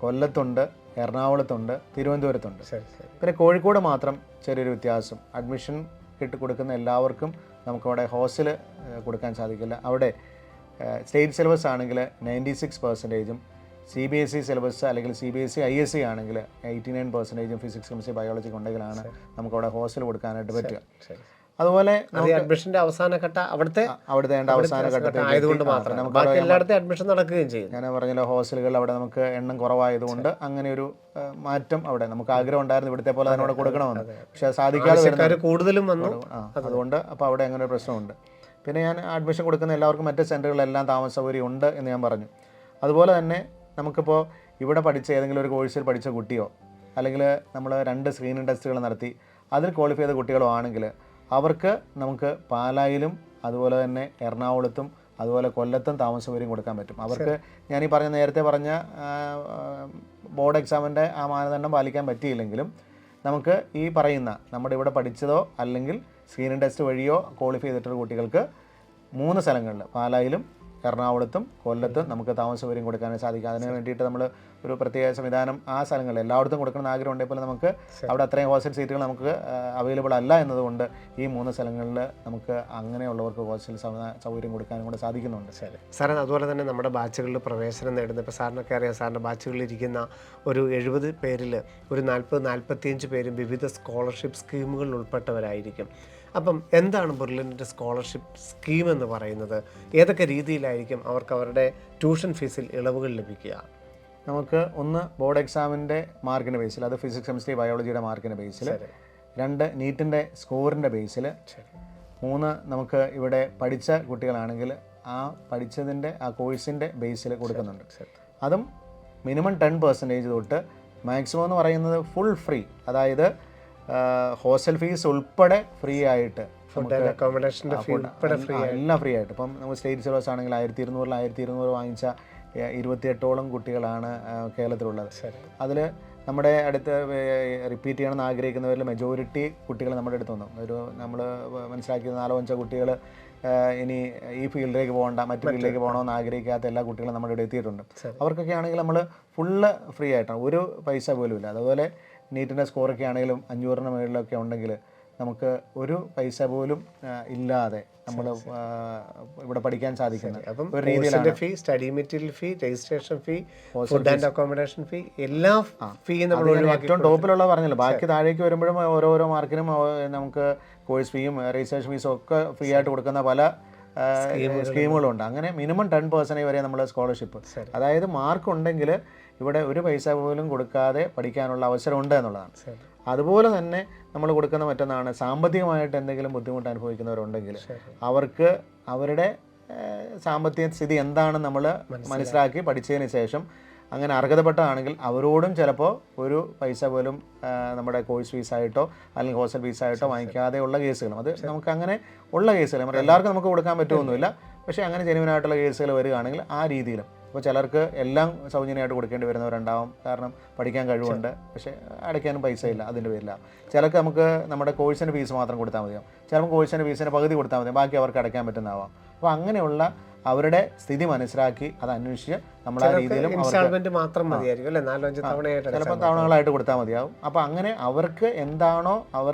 Speaker 1: കൊല്ലത്തുണ്ട്, എറണാകുളത്തുണ്ട്, തിരുവനന്തപുരത്തുണ്ട്. പിന്നെ കോഴിക്കോട് മാത്രം ചെറിയൊരു വ്യത്യാസം, അഡ്മിഷൻ കൊടുക്കുന്ന എല്ലാവർക്കും നമുക്കവിടെ ഹോസ്റ്റൽ കൊടുക്കാൻ സാധിക്കില്ല. അവിടെ സ്റ്റേറ്റ് സിലബസ് ആണെങ്കിൽ 96%, CBSE സിലബസ് അല്ലെങ്കിൽ CBSE ISE ആണെങ്കിൽ 89% ഫിസിക്സ്, കെമിസ്ട്രി, ബയോളജി ഉണ്ടെങ്കിലാണ് നമുക്കവിടെ ഹോസ്റ്റൽ കൊടുക്കാനായിട്ട് പറ്റുക. അതുപോലെ
Speaker 2: അഡ്മിഷൻ്റെ അവസാന ഘട്ടം അവിടുത്തെ
Speaker 1: അവസാന ഘട്ടത്തിൽ
Speaker 2: അഡ്മിഷൻ നടക്കുകയും ചെയ്യും.
Speaker 1: ഞാൻ പറഞ്ഞല്ലോ, ഹോസ്റ്റലുകൾ അവിടെ നമുക്ക് എണ്ണം കുറവായതുകൊണ്ട് അങ്ങനെ ഒരു മാറ്റം അവിടെ നമുക്ക് ആഗ്രഹം ഉണ്ടായിരുന്നു, ഇവിടുത്തെ പോലെ തന്നെ അവിടെ കൊടുക്കണമെന്ന്. പക്ഷേ സാധിക്കാതെ
Speaker 2: കൂടുതലും വന്നു.
Speaker 1: അതുകൊണ്ട് അപ്പോൾ അവിടെ അങ്ങനെ ഒരു പ്രശ്നമുണ്ട്. പിന്നെ ഞാൻ അഡ്മിഷൻ കൊടുക്കുന്ന എല്ലാവർക്കും മറ്റ് സെൻറ്ററുകളെല്ലാം താമസ സൗകര്യം ഉണ്ട് എന്ന് ഞാൻ പറഞ്ഞു. അതുപോലെ തന്നെ നമുക്കിപ്പോൾ ഇവിടെ പഠിച്ച ഏതെങ്കിലും ഒരു കോഴ്സിൽ പഠിച്ച കുട്ടിയോ അല്ലെങ്കിൽ നമ്മൾ 2 സ്ക്രീനിങ് ടെസ്റ്റുകൾ നടത്തി അതിൽ ക്വാളിഫൈ ചെയ്ത കുട്ടികളോ ആണെങ്കിൽ അവർക്ക് നമുക്ക് പാലായിലും അതുപോലെ തന്നെ എറണാകുളത്തും അതുപോലെ കൊല്ലത്തും താമസ സൗകര്യം കൊടുക്കാൻ പറ്റും. അവർക്ക് ഞാനീ നേരത്തെ പറഞ്ഞ ബോർഡ് എക്സാമിൻ്റെ ആ മാനദണ്ഡം പാലിക്കാൻ പറ്റിയില്ലെങ്കിലും നമുക്ക് ഈ പറയുന്ന നമ്മുടെ ഇവിടെ പഠിച്ചതോ അല്ലെങ്കിൽ സ്ക്രീനിങ് ടെസ്റ്റ് വഴിയോ ക്വാളിഫൈ ചെയ്തിട്ടുള്ള കുട്ടികൾക്ക് 3 സ്ഥലങ്ങളിൽ, പാലായിലും എറണാകുളത്തും കൊല്ലത്തും നമുക്ക് താമസ സൗകര്യം കൊടുക്കാനായി സാധിക്കും. അതിന് വേണ്ടിയിട്ട് നമ്മൾ ഒരു പ്രത്യേക സംവിധാനം ആ സ്ഥലങ്ങളിൽ എല്ലായിടത്തും കൊടുക്കണമെന്ന് ആഗ്രഹം ഉണ്ടെങ്കിൽ നമുക്ക് അവിടെ അത്രയും ഹോസ്റ്റൽ സീറ്റുകൾ നമുക്ക് അവൈലബിൾ അല്ല എന്നതുകൊണ്ട് ഈ 3 സ്ഥലങ്ങളിൽ നമുക്ക് അങ്ങനെയുള്ളവർക്ക് ഹോസ്റ്റൽ സൗകര്യം കൊടുക്കാനും കൂടെ സാധിക്കുന്നുണ്ട്.
Speaker 2: സാറേ, അതുപോലെ തന്നെ നമ്മുടെ ബാച്ചുകളിൽ പ്രവേശനം നേടുന്ന, ഇപ്പോൾ സാറിനൊക്കെ അറിയാം, സാറിൻ്റെ ബാച്ചുകളിൽ ഇരിക്കുന്ന ഒരു 70 പേരിൽ ഒരു 40-45 പേരും വിവിധ സ്കോളർഷിപ്പ് സ്കീമുകളിൽ ഉൾപ്പെട്ടവരായിരിക്കും. അപ്പം എന്താണ് ബ്രില്യൻറ്റ് സ്കോളർഷിപ്പ് സ്കീം എന്ന് പറയുന്നത്? ഏതൊക്കെ രീതിയിലായിരിക്കും അവർക്ക് അവരുടെ ട്യൂഷൻ ഫീസിൽ ഇളവുകൾ ലഭിക്കുക?
Speaker 1: നമുക്ക് ഒന്ന് ബോർഡ് എക്സാമിൻ്റെ മാർക്കിൻ്റെ ബേസിൽ, അത് ഫിസിക്സ്, കെമിസ്ട്രി, ബയോളജിയുടെ മാർക്കിൻ്റെ ബേസിൽ, 2 നീറ്റിൻ്റെ സ്കോറിൻ്റെ ബേസിൽ, 3 നമുക്ക് ഇവിടെ പഠിച്ച കുട്ടികളാണെങ്കിൽ ആ പഠിച്ചതിൻ്റെ ആ കോഴ്സിൻ്റെ ബേസിൽ കൊടുക്കുന്നുണ്ട്. അതും മിനിമം 10% തൊട്ട് മാക്സിമം എന്ന് പറയുന്നത് ഫുൾ ഫ്രീ, അതായത് ഹോസ്റ്റൽ ഫീസ് ഉൾപ്പെടെ ഫ്രീ ആയിട്ട്, എല്ലാം ഫ്രീ ആയിട്ട്. ഇപ്പം നമ്മൾ സ്റ്റേറ്റ് സിലബസ് ആണെങ്കിൽ 1200 വാങ്ങിച്ച 28ഓളം കുട്ടികളാണ് കേരളത്തിലുള്ളത്. അതിൽ നമ്മുടെ അടുത്ത് റിപ്പീറ്റ് ചെയ്യണമെന്ന് ആഗ്രഹിക്കുന്നവരിൽ മെജോറിറ്റി കുട്ടികൾ നമ്മുടെ അടുത്ത് വന്നു. നമ്മൾ മനസ്സിലാക്കിയത് 4-5 കുട്ടികൾ ഇനി ഈ ഫീൽഡിലേക്ക് പോകണ്ട, മറ്റു ഫീൽഡിലേക്ക് പോകണമെന്ന് ആഗ്രഹിക്കാത്ത എല്ലാ കുട്ടികളും നമ്മുടെ ഇവിടെ എത്തിയിട്ടുണ്ട്. അവർക്കൊക്കെ ആണെങ്കിൽ നമ്മൾ ഫുള്ള് ഫ്രീ ആയിട്ടാണ്, ഒരു പൈസ പോലും ഇല്ല. അതുപോലെ നീറ്റിൻ്റെ സ്കോറൊക്കെ ആണെങ്കിലും 500-ന് മുകളിലൊക്കെ ഉണ്ടെങ്കിൽ നമുക്ക് ഒരു പൈസ പോലും ഇല്ലാതെ നമ്മൾ ഇവിടെ പഠിക്കാൻ സാധിക്കുന്നത്.
Speaker 2: അപ്പം ഒരു രീതിയിലാണ് fee, study material fee, registration fee, food and accommodation fee, എല്ലാ ഫീയും നമ്മൾ
Speaker 1: ഏറ്റവും ടോപ്പിലുള്ള പറഞ്ഞല്ലോ. ബാക്കി താഴേക്ക് വരുമ്പോഴും ഓരോ മാർക്കിനും നമുക്ക് കോഴ്സ് ഫീയും രജിസ്ട്രേഷൻ ഫീസും ഒക്കെ ഫ്രീ ആയിട്ട് കൊടുക്കുന്ന പല സ്കീമുകളുണ്ട്. അങ്ങനെ മിനിമം 10% വരെ നമ്മൾ സ്കോളർഷിപ്പ്, അതായത് മാർക്ക് ഉണ്ടെങ്കിൽ ഇവിടെ ഒരു പൈസ പോലും കൊടുക്കാതെ പഠിക്കാനുള്ള അവസരമുണ്ട് എന്നുള്ളതാണ്. അതുപോലെ തന്നെ നമ്മൾ കൊടുക്കുന്ന മറ്റൊന്നാണ്, സാമ്പത്തികമായിട്ട് എന്തെങ്കിലും ബുദ്ധിമുട്ട് അനുഭവിക്കുന്നവരുണ്ടെങ്കിൽ അവർക്ക് അവരുടെ സാമ്പത്തിക സ്ഥിതി എന്താണെന്ന് നമ്മൾ മനസ്സിലാക്കി പഠിച്ചതിന് ശേഷം അങ്ങനെ അർഹതപ്പെട്ടതാണെങ്കിൽ അവരോടും ചിലപ്പോൾ ഒരു പൈസ പോലും നമ്മുടെ കോഴ്സ് ഫീസായിട്ടോ അല്ലെങ്കിൽ ഹോസ്റ്റൽ ഫീസായിട്ടോ വാങ്ങിക്കാതെ ഉള്ള കേസുകളും, അത് നമുക്ക് അങ്ങനെ ഉള്ള കേസുകൾ നമ്മൾ എല്ലാവർക്കും നമുക്ക് കൊടുക്കാൻ പറ്റുമൊന്നുമില്ല. പക്ഷേ അങ്ങനെ ജെന്യുവനായിട്ടുള്ള കേസുകൾ വരികയാണെങ്കിൽ ആ രീതിയിലും. അപ്പോൾ ചിലർക്ക് എല്ലാം സൗജന്യമായിട്ട് കൊടുക്കേണ്ടി വരുന്നവരുണ്ടാവും, കാരണം പഠിക്കാൻ കഴിവുണ്ട് പക്ഷേ അടയ്ക്കാനും പൈസ ഇല്ല, അതിൻ്റെ പേരില്ല. ചിലർക്ക് നമുക്ക് നമ്മുടെ കോഴ്സിൻ്റെ ഫീസ് മാത്രം കൊടുത്താൽ മതിയാവും, ചിലപ്പോൾ കോഴ്സിൻ്റെ ഫീസിൻ്റെ പകുതി കൊടുത്താൽ മതി, ബാക്കി അവർക്ക് അടയ്ക്കാൻ പറ്റുന്നതാവാം. അപ്പോൾ അങ്ങനെയുള്ള അവരുടെ സ്ഥിതി മനസ്സിലാക്കി അത് അന്വേഷിച്ച് നമ്മൾ ആ രീതിയിലും ചിലപ്പോൾ തവണകളായിട്ട് കൊടുത്താൽ മതിയാവും. അപ്പോൾ അങ്ങനെ അവർക്ക് എന്താണോ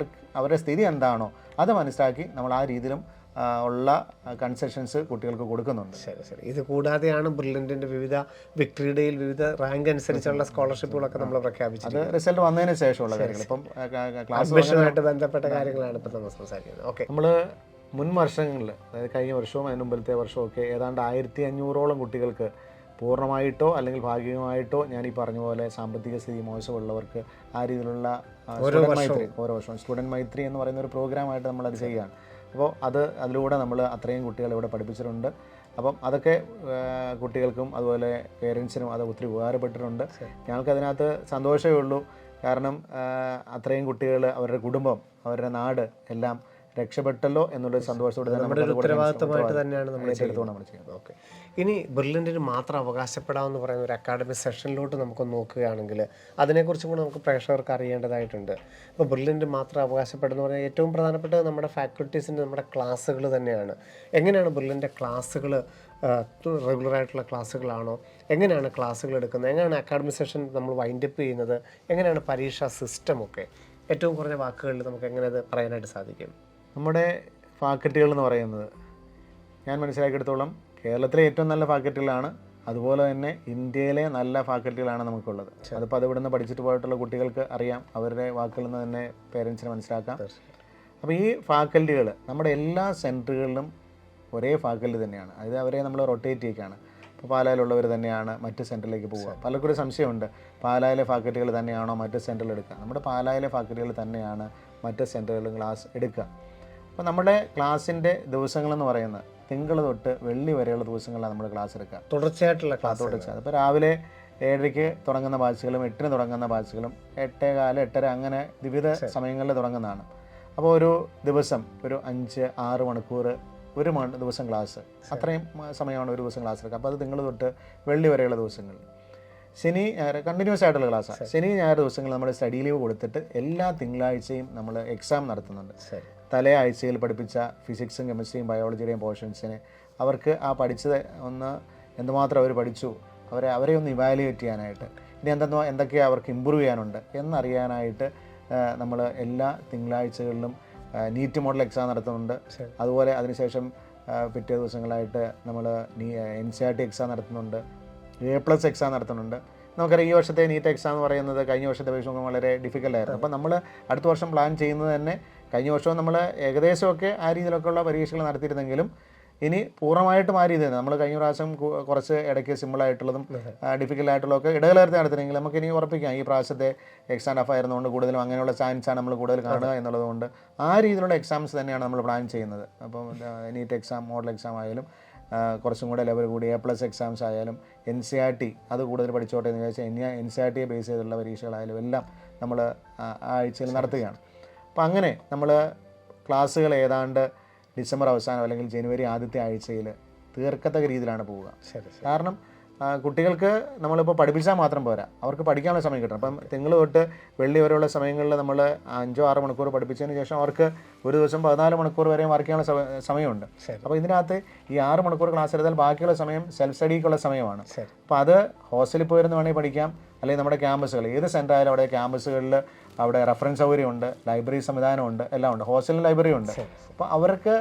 Speaker 1: അവരുടെ സ്ഥിതി എന്താണോ അത് മനസ്സിലാക്കി നമ്മൾ ആ രീതിയിലും ഉള്ള കൺസെഷൻസ് കുട്ടികൾക്ക് കൊടുക്കുന്നുണ്ട്.
Speaker 2: ശരി. ഇത് കൂടാതെയാണ് ബ്രില്യൻറ്റിൻ്റെ വിവിധ വിക്ടറി ഡേയിൽ വിവിധ റാങ്ക് അനുസരിച്ചുള്ള സ്കോളർഷിപ്പുകളൊക്കെ നമ്മൾ പ്രഖ്യാപിച്ചത്.
Speaker 1: അത് റിസൾട്ട് വന്നതിന് ശേഷമുള്ള കാര്യങ്ങൾ. ഇപ്പം
Speaker 2: ക്ലാസ്സുമായിട്ട് ബന്ധപ്പെട്ട കാര്യങ്ങളാണ് ഇപ്പം നമ്മൾ സംസാരിക്കുന്നത്. ഓക്കെ,
Speaker 1: നമ്മൾ മുൻ വർഷങ്ങളിൽ, അതായത് കഴിഞ്ഞ വർഷവും അതിന് മുമ്പത്തെ വർഷമൊക്കെ ഏതാണ്ട് 1500ഓളം കുട്ടികൾക്ക് പൂർണ്ണമായിട്ടോ അല്ലെങ്കിൽ ഭാഗികമായിട്ടോ ഞാൻ ഈ പറഞ്ഞ പോലെ സാമ്പത്തിക സ്ഥിതി മോശമുള്ളവർക്ക് ആ രീതിയിലുള്ള ഓരോ വർഷവും സ്റ്റുഡൻറ്റ് മൈത്രി എന്ന് പറയുന്ന ഒരു പ്രോഗ്രാമായിട്ട് നമ്മളത് ചെയ്യുകയാണ്. അപ്പോൾ അതിലൂടെ നമ്മൾ അത്രയും കുട്ടികളെ ഇവിടെ പഠിപ്പിച്ചിട്ടുണ്ട്. അപ്പം അതൊക്കെ കുട്ടികൾക്കും അതുപോലെ പേരൻസിനും അത് ഒത്തിരി ഉപകാരപ്പെട്ടിട്ടുണ്ട്. ഞങ്ങൾക്കതിനകത്ത് സന്തോഷമേ ഉള്ളൂ. കാരണം അത്രയും കുട്ടികൾ, അവരുടെ കുടുംബം, അവരുടെ നാട് എല്ലാം രക്ഷപ്പെട്ടല്ലോ എന്നുള്ളൊരു സന്തോഷത്തോടെ
Speaker 2: ഉത്തരവാദിത്തമായിട്ട് തന്നെയാണ് നമ്മൾ ചെയ്യുന്നത്. ഓക്കെ, ഇനി ബ്രില്യൻറ്റിന് മാത്രം അവകാശപ്പെടാമെന്ന് പറയുന്ന ഒരു അക്കാഡമിക് സെഷനിലോട്ട് നമുക്ക് നോക്കുകയാണെങ്കിൽ അതിനെക്കുറിച്ചും കൂടെ നമുക്ക് പ്രേക്ഷകർക്ക് അറിയേണ്ടതായിട്ടുണ്ട്. ഇപ്പോൾ ബ്രില്യൻറ്റ് മാത്രം അവകാശപ്പെടുന്ന പറഞ്ഞാൽ ഏറ്റവും പ്രധാനപ്പെട്ടത് നമ്മുടെ ഫാക്കൽറ്റീസിൻ്റെ നമ്മുടെ ക്ലാസ്സുകൾ തന്നെയാണ്. എങ്ങനെയാണ് ബ്രില്യൻ്റെ ക്ലാസ്സുകൾ റെഗുലറായിട്ടുള്ള ക്ലാസ്സുകളാണോ, എങ്ങനെയാണ് ക്ലാസ്സുകൾ എടുക്കുന്നത്, എങ്ങനെയാണ് അക്കാഡമിക് സെഷൻ നമ്മൾ വൈൻഡപ്പ് ചെയ്യുന്നത്, എങ്ങനെയാണ് പരീക്ഷാ സിസ്റ്റമൊക്കെ ഏറ്റവും കുറഞ്ഞ വാക്കുകളിൽ നമുക്ക് എങ്ങനെ അത് പറയാനായിട്ട് സാധിക്കും?
Speaker 1: നമ്മുടെ ഫാക്കൽറ്റികൾ എന്ന് പറയുന്നത് ഞാൻ മനസ്സിലാക്കിയെടുത്തോളം കേരളത്തിലെ ഏറ്റവും നല്ല ഫാക്കൽറ്റികളാണ്, അതുപോലെ തന്നെ ഇന്ത്യയിലെ നല്ല ഫാക്കൽറ്റികളാണ് നമുക്കുള്ളത്. അതിപ്പോൾ അത് ഇവിടുന്ന് പഠിച്ചിട്ട് പോയിട്ടുള്ള കുട്ടികൾക്ക് അറിയാം, അവരുടെ വാക്കുകളിൽ നിന്ന് തന്നെ പേരൻസിനെ മനസ്സിലാക്കാം. അപ്പോൾ ഈ ഫാക്കൽറ്റികൾ നമ്മുടെ എല്ലാ സെൻറ്ററുകളിലും ഒരേ ഫാക്കൽറ്റി തന്നെയാണ്. അതായത് അവരെ നമ്മൾ റൊട്ടേറ്റ് ചെയ്യുകയാണ്. ഇപ്പോൾ പാലായിലുള്ളവർ തന്നെയാണ് മറ്റ് സെൻറ്ററിലേക്ക് പോവുക. പലർക്കും സംശയമുണ്ട്, പാലായിലെ ഫാക്കൽറ്റികൾ തന്നെയാണോ മറ്റ് സെൻറ്ററിൽ എടുക്കുക? നമ്മുടെ പാലായിലെ ഫാക്കൽറ്റികൾ തന്നെയാണ് മറ്റ് സെൻറ്ററുകളിലും ക്ലാസ് എടുക്കുക. അപ്പോൾ നമ്മുടെ ക്ലാസ്സിൻ്റെ ദിവസങ്ങളെന്ന് പറയുന്നത് തിങ്കൾ തൊട്ട് വെള്ളി വരെയുള്ള ദിവസങ്ങളിലാണ് നമ്മൾ ക്ലാസ് എടുക്കുക,
Speaker 2: തുടർച്ചയായിട്ടുള്ള ക്ലാസ്.
Speaker 1: അപ്പോൾ രാവിലെ 7:00 തുടങ്ങുന്ന ബാച്ചുകളും 8:00 തുടങ്ങുന്ന ബാച്ചുകളും 8:15, 8:30 അങ്ങനെ വിവിധ സമയങ്ങളിൽ തുടങ്ങുന്നതാണ്. അപ്പോൾ ഒരു ദിവസം ഒരു 5-6 മണിക്കൂർ ഒരു ദിവസം ക്ലാസ്, അത്രയും സമയമാണ് ഒരു ദിവസം ക്ലാസ് എടുക്കുക. അപ്പോൾ അത് തിങ്കൾ തൊട്ട് വെള്ളി വരെയുള്ള ദിവസങ്ങളിൽ. ശനി ഞായർ കണ്ടിന്യൂസ് ആയിട്ടുള്ള ക്ലാസ്സാണ്. ശനി ഞായർ ദിവസങ്ങളിൽ നമ്മൾ സ്റ്റഡി ലീവ് കൊടുത്തിട്ട് എല്ലാ തിങ്കളാഴ്ചയും നമ്മൾ എക്സാം നടത്തുന്നുണ്ട്. തലേ ആഴ്ചയിൽ പഠിപ്പിച്ച ഫിസിക്സും കെമിസ്ട്രിയും ബയോളജിയുടെയും പോർഷൻസിന് അവർക്ക് ആ പഠിച്ചത് എന്തുമാത്രം അവർ പഠിച്ചു, അവരെ ഒന്ന് ഇവാലുവേറ്റ് ചെയ്യാനായിട്ട്, ഇനി എന്തൊക്കെയാണ് അവർക്ക് ഇമ്പ്രൂവ് ചെയ്യാനുണ്ട് എന്നറിയാനായിട്ട് നമ്മൾ എല്ലാ തിങ്കളാഴ്ചകളിലും നീറ്റ് മോഡൽ എക്സാം നടത്തുന്നുണ്ട്. അതുപോലെ അതിനുശേഷം പിറ്റേ ദിവസങ്ങളായിട്ട് നമ്മൾ NCERT എക്സാം നടത്തുന്നുണ്ട്, A+ എക്സാം നടത്തുന്നുണ്ട്. നമുക്കറിയാം ഈ വർഷത്തെ നീറ്റ് എക്സാം എന്ന് പറയുന്നത് കഴിഞ്ഞ വർഷത്തെ അപേക്ഷിച്ച് വളരെ ഡിഫിക്കൽട്ടായിരുന്നു. അപ്പോൾ നമ്മൾ അടുത്ത വർഷം പ്ലാൻ ചെയ്യുന്നത് തന്നെ, കഴിഞ്ഞ വർഷവും നമ്മൾ ഏകദേശമൊക്കെ ആ രീതിയിലൊക്കെയുള്ള പരീക്ഷകൾ നടത്തിയിരുന്നെങ്കിലും ഇനി പൂർണ്ണമായിട്ടും ആ രീതിയിൽ നമ്മൾ കഴിഞ്ഞ പ്രാവശ്യം കുറച്ച് ഇടയ്ക്ക് സിമ്പിളായിട്ടുള്ളതും ഡിഫിക്കൽട്ടായിട്ടുള്ളതൊക്കെ ഇടകലർത്തി നടത്തിയെങ്കിൽ നമുക്ക് ഇനി ഉറപ്പിക്കാം ഈ പ്രാവശ്യത്തെ എക്സാം ടഫ് ആയിരുന്നുകൊണ്ട് കൂടുതലും അങ്ങനെയുള്ള ചാൻസാണ് നമ്മൾ കൂടുതൽ കാണുക എന്നുള്ളതുകൊണ്ട് ആ രീതിയിലുള്ള എക്സാംസ് തന്നെയാണ് നമ്മൾ പ്ലാൻ ചെയ്യുന്നത്. അപ്പം നീറ്റ് എക്സാം, മോഡൽ എക്സാം ആയാലും കുറച്ചും കൂടെ ലെവൽ കൂടി A+ എക്സാംസ് ആയാലും NCERT അത് കൂടുതൽ പഠിച്ചോട്ടെ എന്ന് വിചാരിച്ചാൽ NCERT ബേസ് ചെയ്തുള്ള പരീക്ഷകളായാലും എല്ലാം നമ്മൾ ആഴ്ചയിൽ നടത്തുകയാണ്. അപ്പോൾ അങ്ങനെ നമ്മൾ ക്ലാസ്സുകൾ ഏതാണ്ട് ഡിസംബർ അവസാനം അല്ലെങ്കിൽ ജനുവരി ആദ്യത്തെ ആഴ്ചയിൽ തീർക്കത്തക്ക രീതിയിലാണ് പോവുക. കാരണം കുട്ടികൾക്ക് നമ്മളിപ്പോൾ പഠിപ്പിച്ചാൽ മാത്രം പോരാ, അവർക്ക് പഠിക്കാനുള്ള സമയം കിട്ടണം. അപ്പം തിങ്കൾ തൊട്ട് വെള്ളി വരെയുള്ള സമയങ്ങളിൽ നമ്മൾ 5-6 മണിക്കൂർ പഠിപ്പിച്ചതിന് ശേഷം അവർക്ക് ഒരു ദിവസം 14 മണിക്കൂർ വരെയും വർക്ക് ചെയ്യാനുള്ള സമയമുണ്ട്. അപ്പോൾ ഇതിനകത്ത് ഈ 6 മണിക്കൂർ ക്ലാസ് എടുത്താൽ ബാക്കിയുള്ള സമയം സെൽഫ് സ്റ്റഡിക്കുള്ള സമയമാണ്. അപ്പോൾ അത് ഹോസ്റ്റലിൽ പോയിരുന്ന് വേണമെങ്കിൽ പഠിക്കാം, അല്ലെങ്കിൽ നമ്മുടെ ക്യാമ്പസുകൾ ഏത് സെൻറ്റർ ആയാലും അവിടെ ക്യാമ്പസുകളിൽ അവിടെ റെഫറൻസ് സൗകര്യമുണ്ട്, ലൈബ്രറി സംവിധാനമുണ്ട്, എല്ലാം ഉണ്ട്. ഹോസ്റ്റലിൽ ലൈബ്രറി ഉണ്ട്. അപ്പോൾ അവർക്ക്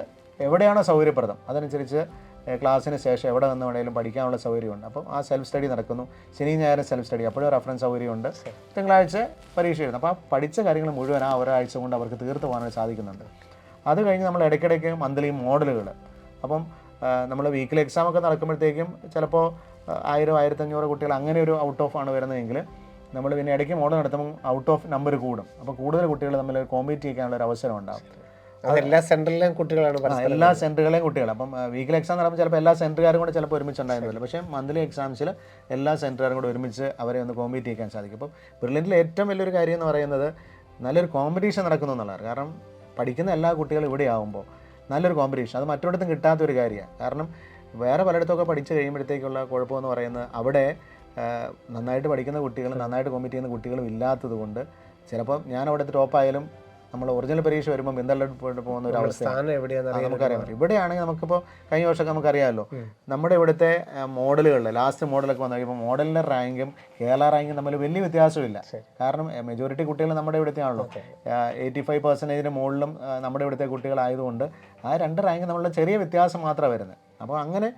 Speaker 1: എവിടെയാണോ സൗകര്യപ്രദം അതനുസരിച്ച് ക്ലാസ്സിന് ശേഷം എവിടെ നിന്ന് വേണമെങ്കിലും പഠിക്കാനുള്ള സൗകര്യമുണ്ട്. അപ്പം ആ സെൽഫ് സ്റ്റഡി നടക്കുന്നു. ശനി ഞായറും സെൽഫ് സ്റ്റഡി, അപ്പോഴും റെഫറൻസ് സൗകര്യമുണ്ട്. തിങ്കളാഴ്ച പരീക്ഷ എഴുതുന്നു. അപ്പോൾ ആ പഠിച്ച കാര്യങ്ങൾ മുഴുവൻ ആ ഒരാഴ്ച കൊണ്ട് അവർക്ക് തീർത്ത് പോകാനായിട്ട് സാധിക്കുന്നുണ്ട്. അത് കഴിഞ്ഞ് നമ്മൾ ഇടയ്ക്കിടയ്ക്ക് മന്ത്ലി മോഡലുകൾ, അപ്പം നമ്മൾ വീക്കിലി എക്സാം ഒക്കെ നടക്കുമ്പോഴത്തേക്കും ചിലപ്പോൾ 1000-1500 കുട്ടികൾ അങ്ങനെ ഒരു ഔട്ട് ഓഫ് ആണ് വരുന്നതെങ്കിൽ നമ്മൾ പിന്നെ ഇടയ്ക്ക് മോഡൽ നടത്തുമ്പോൾ ഔട്ട് ഓഫ് നമ്പർ കൂടും. അപ്പോൾ കൂടുതൽ കുട്ടികൾ തമ്മിൽ കോമ്പീറ്റ് ചെയ്യാനുള്ള ഒരു അവസരം ഉണ്ടാകും.
Speaker 2: എല്ലാ സെൻറ്ററിലെയും കുട്ടികളാണ്,
Speaker 1: എല്ലാ സെൻറ്ററുകളെയും കുട്ടികൾ. അപ്പം വീക്കിലി എക്സാം നടക്കുമ്പോൾ ചിലപ്പോൾ എല്ലാ സെൻറ്ററുകാരും കൂടെ ചിലപ്പോൾ ഒരുമിച്ച് ഉണ്ടായിരുന്നില്ല. പക്ഷേ മന്ത്ലി എക്സാംസിൽ എല്ലാ സെൻറ്ററുകാരും കൂടെ ഒരുമിച്ച് അവരെ ഒന്ന് കോമ്പീറ്റ് ചെയ്യാൻ സാധിക്കും. അപ്പം ബ്രില്യൻറ്റിലെ ഏറ്റവും വലിയൊരു കാര്യം എന്ന് പറയുന്നത് നല്ലൊരു കോമ്പറ്റീഷൻ നടക്കുന്നു എന്നുള്ളതാണ്. കാരണം പഠിക്കുന്ന എല്ലാ കുട്ടികളും ഇവിടെ ആകുമ്പോൾ നല്ലൊരു കോമ്പറ്റീഷൻ, അത് മറ്റൊരിടത്തും കിട്ടാത്തൊരു കാര്യമാണ്. കാരണം വേറെ പലയിടത്തൊക്കെ പഠിച്ച് കഴിയുമ്പോഴത്തേക്കുള്ള കുഴപ്പമെന്ന് പറയുന്നത് അവിടെ നന്നായിട്ട് പഠിക്കുന്ന കുട്ടികളും നന്നായിട്ട് കോമ്പീറ്റ് ചെയ്യുന്ന കുട്ടികളും ഇല്ലാത്തത് കൊണ്ട് ചിലപ്പോൾ ഞാൻ അവിടുത്തെ ടോപ്പായാലും നമ്മൾ ഒറിജിനൽ പരീക്ഷ വരുമ്പോൾ ബന്ധപ്പെട്ട് പോകുന്ന ഒരു അവസ്ഥയാണ് നമുക്കറിയാം. ഇവിടെയാണെങ്കിൽ നമുക്കിപ്പോൾ കഴിഞ്ഞ വർഷമൊക്കെ നമുക്കറിയാമല്ലോ, നമ്മുടെ ഇവിടുത്തെ മോഡലുകളിൽ ലാസ്റ്റ് മോഡലൊക്കെ വന്നു കഴിയുമ്പോൾ മോഡലിൻ്റെ റാങ്കും കേരള റാങ്കും തമ്മിൽ വലിയ വ്യത്യാസമില്ല. കാരണം മെജോറിറ്റി കുട്ടികൾ നമ്മുടെ ഇവിടുത്തെ ആണല്ലോ, 85% മുകളിലും നമ്മുടെ ഇവിടുത്തെ കുട്ടികളായതുകൊണ്ട് ആ 2 റാങ്ക് നമ്മളുടെ ചെറിയ വ്യത്യാസം മാത്രമാണ് വരുന്നത്. അപ്പോൾ അങ്ങനെ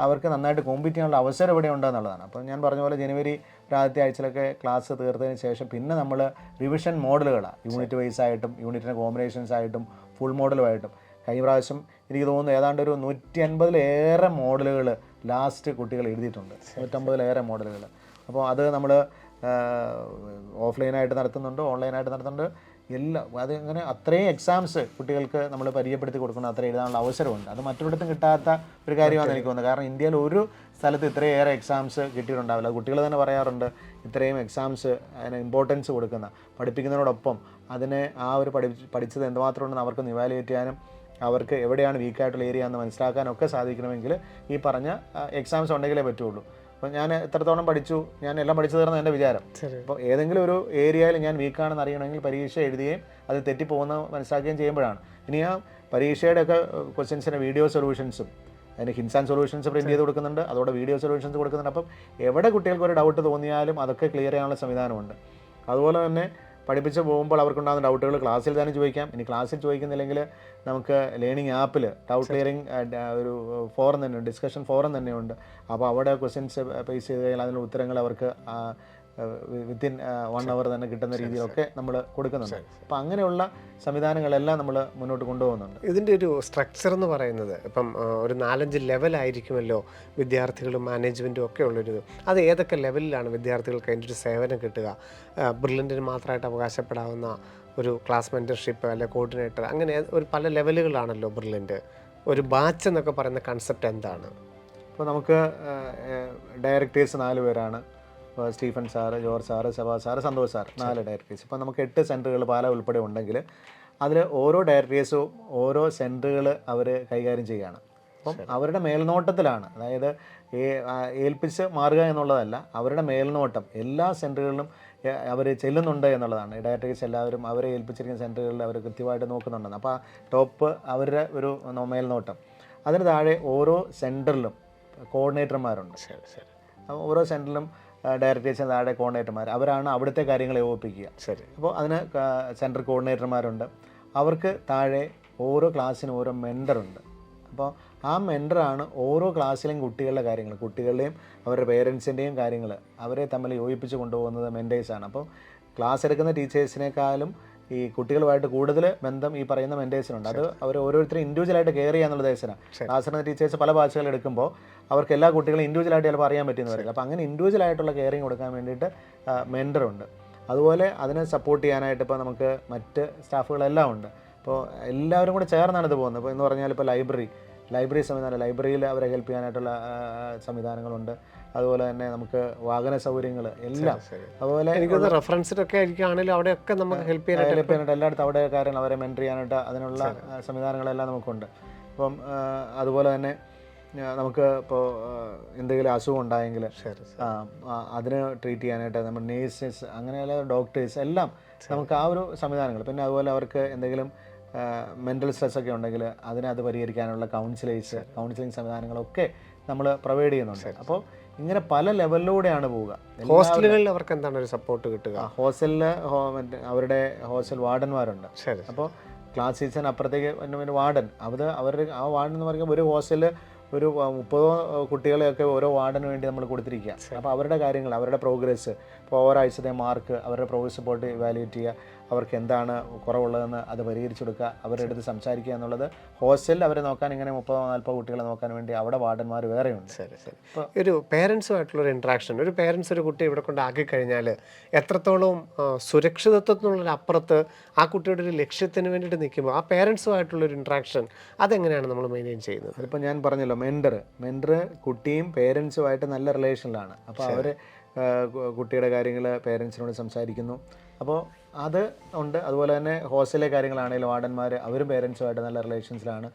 Speaker 1: അവർക്ക് നന്നായിട്ട് കോമ്പീറ്റ് ചെയ്യാനുള്ള അവസരം ഇവിടെ ഉണ്ടെന്നുള്ളതാണ്. അപ്പോൾ ഞാൻ പറഞ്ഞ പോലെ ജനുവരി ആദ്യത്തെ ആഴ്ചയിലൊക്കെ ക്ലാസ് തീർത്തതിന് ശേഷം പിന്നെ നമ്മൾ റിവിഷൻ മോഡലുകളാണ്, യൂണിറ്റ് വൈസ് ആയിട്ടും യൂണിറ്റിൻ്റെ കോമ്പിനേഷൻസ് ആയിട്ടും ഫുൾ മോഡലുമായിട്ടും. കഴിഞ്ഞ പ്രാവശ്യം എനിക്ക് തോന്നുന്നു ഏതാണ്ട് ഒരു 150-ലേറെ മോഡലുകൾ ലാസ്റ്റ് കുട്ടികൾ എഴുതിയിട്ടുണ്ട്, 150-ലേറെ മോഡലുകൾ. അപ്പോൾ അത് നമ്മൾ ഓഫ്ലൈനായിട്ട് നടത്തുന്നുണ്ട്, ഓൺലൈനായിട്ട് നടത്തുന്നുണ്ട്, എല്ലാം. അത് അങ്ങനെ അത്രയും എക്സാംസ് കുട്ടികൾക്ക് നമ്മൾ പരിചയപ്പെടുത്തി കൊടുക്കണം, അത്ര എഴുതാനുള്ള അവസരമുണ്ട്. അത് മറ്റൊരിടത്തും കിട്ടാത്ത ഒരു കാര്യമാണെന്ന് എനിക്ക് തോന്നുന്നത്. കാരണം ഇന്ത്യയിൽ ഒരു സ്ഥലത്ത് ഇത്രയേറെ എക്സാംസ് കിട്ടിയിട്ടുണ്ടാവില്ല. കുട്ടികൾ തന്നെ പറയാറുണ്ട് ഇത്രയും എക്സാംസ് അതിന് ഇമ്പോർട്ടൻസ് കൊടുക്കുന്ന, പഠിപ്പിക്കുന്നതിനോടൊപ്പം അതിനെ ആ ഒരു പഠിച്ചത് എന്തുമാത്രം ഉണ്ടെന്ന് അവർക്ക് ഇവാലുവേറ്റ് ചെയ്യാനും അവർക്ക് എവിടെയാണ് വീക്കായിട്ടുള്ള ഏരിയ എന്ന് മനസ്സിലാക്കാനൊക്കെ സാധിക്കണമെങ്കിൽ ഈ പറഞ്ഞ എക്സാംസ് ഉണ്ടെങ്കിലേ പറ്റുള്ളൂ. അപ്പോൾ ഞാൻ എത്രത്തോളം പഠിച്ചു, ഞാൻ എല്ലാം പഠിച്ചു തീർന്ന എൻ്റെ വിചാരം. അപ്പോൾ ഏതെങ്കിലും ഒരു ഏരിയയിൽ ഞാൻ വീക്കാണെന്ന് അറിയണമെങ്കിൽ പരീക്ഷ എഴുതുകയും അത് തെറ്റിപ്പോകുന്ന മനസ്സിലാക്കുകയും ചെയ്യുമ്പോഴാണ്. ഇനി ആ പരീക്ഷയുടെയൊക്കെ ക്വസ്റ്റ്യൻസിൻ്റെ വീഡിയോ സൊല്യൂഷൻസും അതിന് ഹിൻസ് ആൻഡ് സൊല്യൂഷൻസ് പ്രിൻറ്റ് ചെയ്ത് കൊടുക്കുന്നുണ്ട്, അതോടെ വീഡിയോ സൊല്യൂഷൻസ് കൊടുക്കുന്നുണ്ട്. അപ്പം എവിടെ കുട്ടികൾക്ക് ഒരു ഡൗട്ട് തോന്നിയാലും അതൊക്കെ ക്ലിയർ ചെയ്യാനുള്ള സംവിധാനമുണ്ട്. അതുപോലെ തന്നെ പഠിപ്പിച്ച് പോകുമ്പോൾ അവർക്കുണ്ടാകുന്ന ഡൗട്ടുകൾ ക്ലാസ്സിൽ തന്നെ ചോദിക്കാം. ഇനി ക്ലാസ്സിൽ ചോദിക്കുന്നില്ലെങ്കിൽ നമുക്ക് ലേണിംഗ് ആപ്പിൽ ഡൗട്ട് ക്ലിയറിംഗ് ഒരു ഫോറം തന്നെ, ഡിസ്കഷൻ ഫോറം തന്നെയുണ്ട്. അപ്പോൾ അവിടെ ക്വസ്റ്റ്യൻസ് പേസ് ചെയ്ത് കഴിഞ്ഞാൽ അതിനുള്ള ഉത്തരങ്ങൾ അവർക്ക് വിത്തിൻ 1 hour തന്നെ കിട്ടുന്ന രീതിയിലൊക്കെ നമ്മൾ കൊടുക്കുന്നുണ്ട്. അപ്പോൾ അങ്ങനെയുള്ള സംവിധാനങ്ങളെല്ലാം നമ്മൾ മുന്നോട്ട് കൊണ്ടുപോകുന്നുണ്ട്.
Speaker 2: ഇതിൻ്റെ ഒരു സ്ട്രക്ചർ എന്ന് പറയുന്നത് ഇപ്പം ഒരു 4-5 ലെവലായിരിക്കുമല്ലോ വിദ്യാർത്ഥികളും മാനേജ്മെൻറ്റും ഒക്കെ ഉള്ളൊരു, അത് ഏതൊക്കെ ലെവലിലാണ് വിദ്യാർത്ഥികൾക്ക് അതിൻ്റെ ഒരു സേവനം കിട്ടുക? ബ്രില്യൻറ്റിന് മാത്രമായിട്ട് അവകാശപ്പെടാവുന്ന ഒരു ക്ലാസ് മെൻറ്റർഷിപ്പ് അല്ലെങ്കിൽ കോർഡിനേറ്റർ, അങ്ങനെ ഒരു പല ലെവലുകളാണല്ലോ ബ്രില്യൻറ്റ്. ഒരു ബാച്ച് എന്നൊക്കെ പറയുന്ന കൺസെപ്റ്റ് എന്താണ്?
Speaker 1: ഇപ്പോൾ നമുക്ക് ഡയറക്ടേഴ്സ് 4 പേരാണ്. Stephen sir, George sir, സെബാ sir, Santhosh sir, 4 directors. ഇപ്പോൾ നമുക്ക് 8 സെൻറ്ററുകൾ പാല ഉൾപ്പെടെ ഉണ്ടെങ്കിൽ അതിൽ ഓരോ ഡയറക്ടേഴ്സും ഓരോ സെൻറ്ററുകൾ അവർ കൈകാര്യം ചെയ്യുകയാണ്. അപ്പം അവരുടെ മേൽനോട്ടത്തിലാണ്, അതായത് ഏൽപ്പിച്ച് മാറുക എന്നുള്ളതല്ല, അവരുടെ മേൽനോട്ടം എല്ലാ സെൻറ്ററുകളിലും അവർ ചെല്ലുന്നുണ്ട് എന്നുള്ളതാണ്. ഡയറക്ടേഴ്സ് എല്ലാവരും അവരെ ഏൽപ്പിച്ചിരിക്കുന്ന സെൻറ്ററുകളിൽ അവർ കൃത്യമായിട്ട് നോക്കുന്നുണ്ടെന്ന്. അപ്പോൾ ആ ടോപ്പ് അവരുടെ ഒരു മേൽനോട്ടം. അതിന് താഴെ ഓരോ സെൻറ്ററിലും കോർഡിനേറ്റർമാരുണ്ട്. ഓരോ സെൻറ്ററിലും ഡയറക്ടേഴ്സിന് താഴെ കോർഡിനേറ്റർമാർ, അവരാണ് അവിടുത്തെ കാര്യങ്ങൾ ഏകോപിപ്പിക്കുക. അപ്പോൾ അതിന് സെൻറ്റർ കോർഡിനേറ്റർമാരുണ്ട്. അവർക്ക് താഴെ ഓരോ ക്ലാസ്സിനും ഓരോ മെൻറ്ററുണ്ട്. അപ്പോൾ ആ മെൻറ്ററാണ് ഓരോ ക്ലാസ്സിലെയും കുട്ടികളുടെ കാര്യങ്ങൾ, കുട്ടികളുടെയും അവരുടെ പേരൻസിൻ്റെയും കാര്യങ്ങൾ അവരെ തമ്മിൽ യോജിപ്പിച്ച് കൊണ്ടുപോകുന്നത് മെൻറ്റേഴ്സാണ്. അപ്പോൾ ക്ലാസ് എടുക്കുന്ന ടീച്ചേഴ്സിനേക്കാളും ഈ കുട്ടികളുമായിട്ട് കൂടുതൽ ബന്ധം ഈ പറയുന്ന മെൻറ്റേഴ്സിനുണ്ട്. അത് അവർ ഓരോരുത്തരും ഇൻഡിവിജ്വലായിട്ട് കെയർ ചെയ്യാന്നുള്ള ഉദ്ദേശമാണ്. ക്ലാസ്സിന് ടീച്ചേഴ്സ് പല ബാച്ചുകൾ എടുക്കുമ്പോൾ അവർക്ക് എല്ലാ കുട്ടികളും ഇൻഡിവിജ്വലായിട്ട് ചിലപ്പോൾ അറിയാൻ പറ്റുമെന്ന് പറയില്ല. അപ്പോൾ അങ്ങനെ ഇൻഡിവിജ്വലായിട്ടുള്ള കെയറിങ് കൊടുക്കാൻ വേണ്ടിയിട്ട് മെൻറ്ററുണ്ട്. അതുപോലെ അതിനെ സപ്പോർട്ട് ചെയ്യാനായിട്ട് ഇപ്പോൾ നമുക്ക് മറ്റ് സ്റ്റാഫുകളെല്ലാം ഉണ്ട്. അപ്പോൾ എല്ലാവരും കൂടെ ചേർന്നാണ് ഇത് പോകുന്നത്. ഇപ്പോൾ എന്ന് പറഞ്ഞാൽ ഇപ്പോൾ ലൈബ്രറി സംവിധാനം, ലൈബ്രറിയിൽ അവരെ ഹെൽപ്പ് ചെയ്യാനായിട്ടുള്ള സംവിധാനങ്ങളുണ്ട്. അതുപോലെ തന്നെ നമുക്ക് വാഹന സൗകര്യങ്ങൾ എല്ലാം. അതുപോലെ
Speaker 2: എനിക്കത് റെഫറൻസിലൊക്കെ ആയിരിക്കുകയാണെങ്കിലും അവിടെയൊക്കെ നമുക്ക് ഹെൽപ്പ്
Speaker 1: ചെയ്യാനായിട്ട് എല്ലായിടത്തും അവിടെ കാര്യങ്ങൾ അവരെ മെൻറ്റർ ചെയ്യാനായിട്ട് അതിനുള്ള സംവിധാനങ്ങളെല്ലാം നമുക്കുണ്ട്. അപ്പം അതുപോലെ തന്നെ നമുക്ക് ഇപ്പോൾ എന്തെങ്കിലും അസുഖം ഉണ്ടായെങ്കിൽ അതിന് ട്രീറ്റ് ചെയ്യാനായിട്ട് നമ്മൾ നേഴ്സസ് അങ്ങനെയുള്ള ഡോക്ടേഴ്സ് എല്ലാം നമുക്ക് ആ ഒരു സംവിധാനങ്ങൾ. പിന്നെ അതുപോലെ അവർക്ക് എന്തെങ്കിലും മെൻ്റൽ സ്ട്രെസ്സൊക്കെ ഉണ്ടെങ്കിൽ അത് പരിഹരിക്കാനുള്ള കൗൺസിലിംഗ് സംവിധാനങ്ങളൊക്കെ നമ്മൾ പ്രൊവൈഡ് ചെയ്യുന്നുണ്ട്. അപ്പോൾ ഇങ്ങനെ പല ലെവലിലൂടെയാണ് പോവുക.
Speaker 2: ഹോസ്റ്റലുകളിൽ അവർക്ക് എന്താണ് ഒരു സപ്പോർട്ട് കിട്ടുക?
Speaker 1: ഹോസ്റ്റലിൽ അവരുടെ ഹോസ്റ്റൽ വാർഡന്മാരുണ്ട്. അപ്പോൾ ക്ലാസ് സീസൺ അപ്പുറത്തേക്ക് പിന്നെ വാർഡൻ അവരുടെ ആ വാർഡൻ എന്ന് പറയുമ്പോൾ ഒരു ഹോസ്റ്റലിൽ ഒരു 30 കുട്ടികളെയൊക്കെ ഓരോ വാർഡിന് വേണ്ടി നമ്മൾ കൊടുത്തിരിക്കുക. അപ്പോൾ അവരുടെ കാര്യങ്ങൾ, അവരുടെ പ്രോഗ്രസ്, ഇപ്പോൾ ഓരോരാഴ്ചത്തെ മാർക്ക്, അവരുടെ പ്രോഗ്രസ് റിപ്പോർട്ട് ഇവാലുവേറ്റ് ചെയ്യുക, അവർക്ക് എന്താണ് കുറവുള്ളതെന്ന് അത് പരിഹരിച്ചു കൊടുക്കുക, അവരുടെ അടുത്ത് സംസാരിക്കുക എന്നുള്ളത് ഹോസ്റ്റലിൽ അവരെ നോക്കാൻ ഇങ്ങനെ 30-40 കുട്ടികളെ നോക്കാൻ വേണ്ടി അവിടെ വാർഡന്മാർ വേറെയുണ്ട്.
Speaker 2: ഇപ്പോൾ ഒരു പേരൻസുമായിട്ടുള്ളൊരു ഇൻട്രാക്ഷൻ, ഒരു പേരൻസ് ഒരു കുട്ടി ഇവിടെ കൊണ്ട് ആക്കി കഴിഞ്ഞാൽ എത്രത്തോളം സുരക്ഷിതത്വത്തിനുള്ളൊരപ്പുറത്ത് ആ കുട്ടിയുടെ ഒരു ലക്ഷ്യത്തിന് വേണ്ടിയിട്ട് നിൽക്കുമ്പോൾ ആ പേരൻസുമായിട്ടുള്ളൊരു ഇൻട്രാക്ഷൻ അതെങ്ങനെയാണ് നമ്മൾ മെയിൻറ്റെയിൻ ചെയ്യുന്നത്?
Speaker 1: അതിപ്പോൾ ഞാൻ പറഞ്ഞല്ലോ, മെൻറ്റർ കുട്ടിയും പേരൻസുമായിട്ട് നല്ല റിലേഷനിലാണ്. അപ്പോൾ അവർ കുട്ടിയുടെ കാര്യങ്ങൾ പേരൻസിനോട് സംസാരിക്കുന്നു. അപ്പോൾ അത് ഉണ്ട്. അതുപോലെ തന്നെ ഹോസ്റ്റലിലെ കാര്യങ്ങളാണെങ്കിലും വാർഡന്മാർ അവരും പേരൻസുമായിട്ട് നല്ല റിലേഷൻസിലാണ്.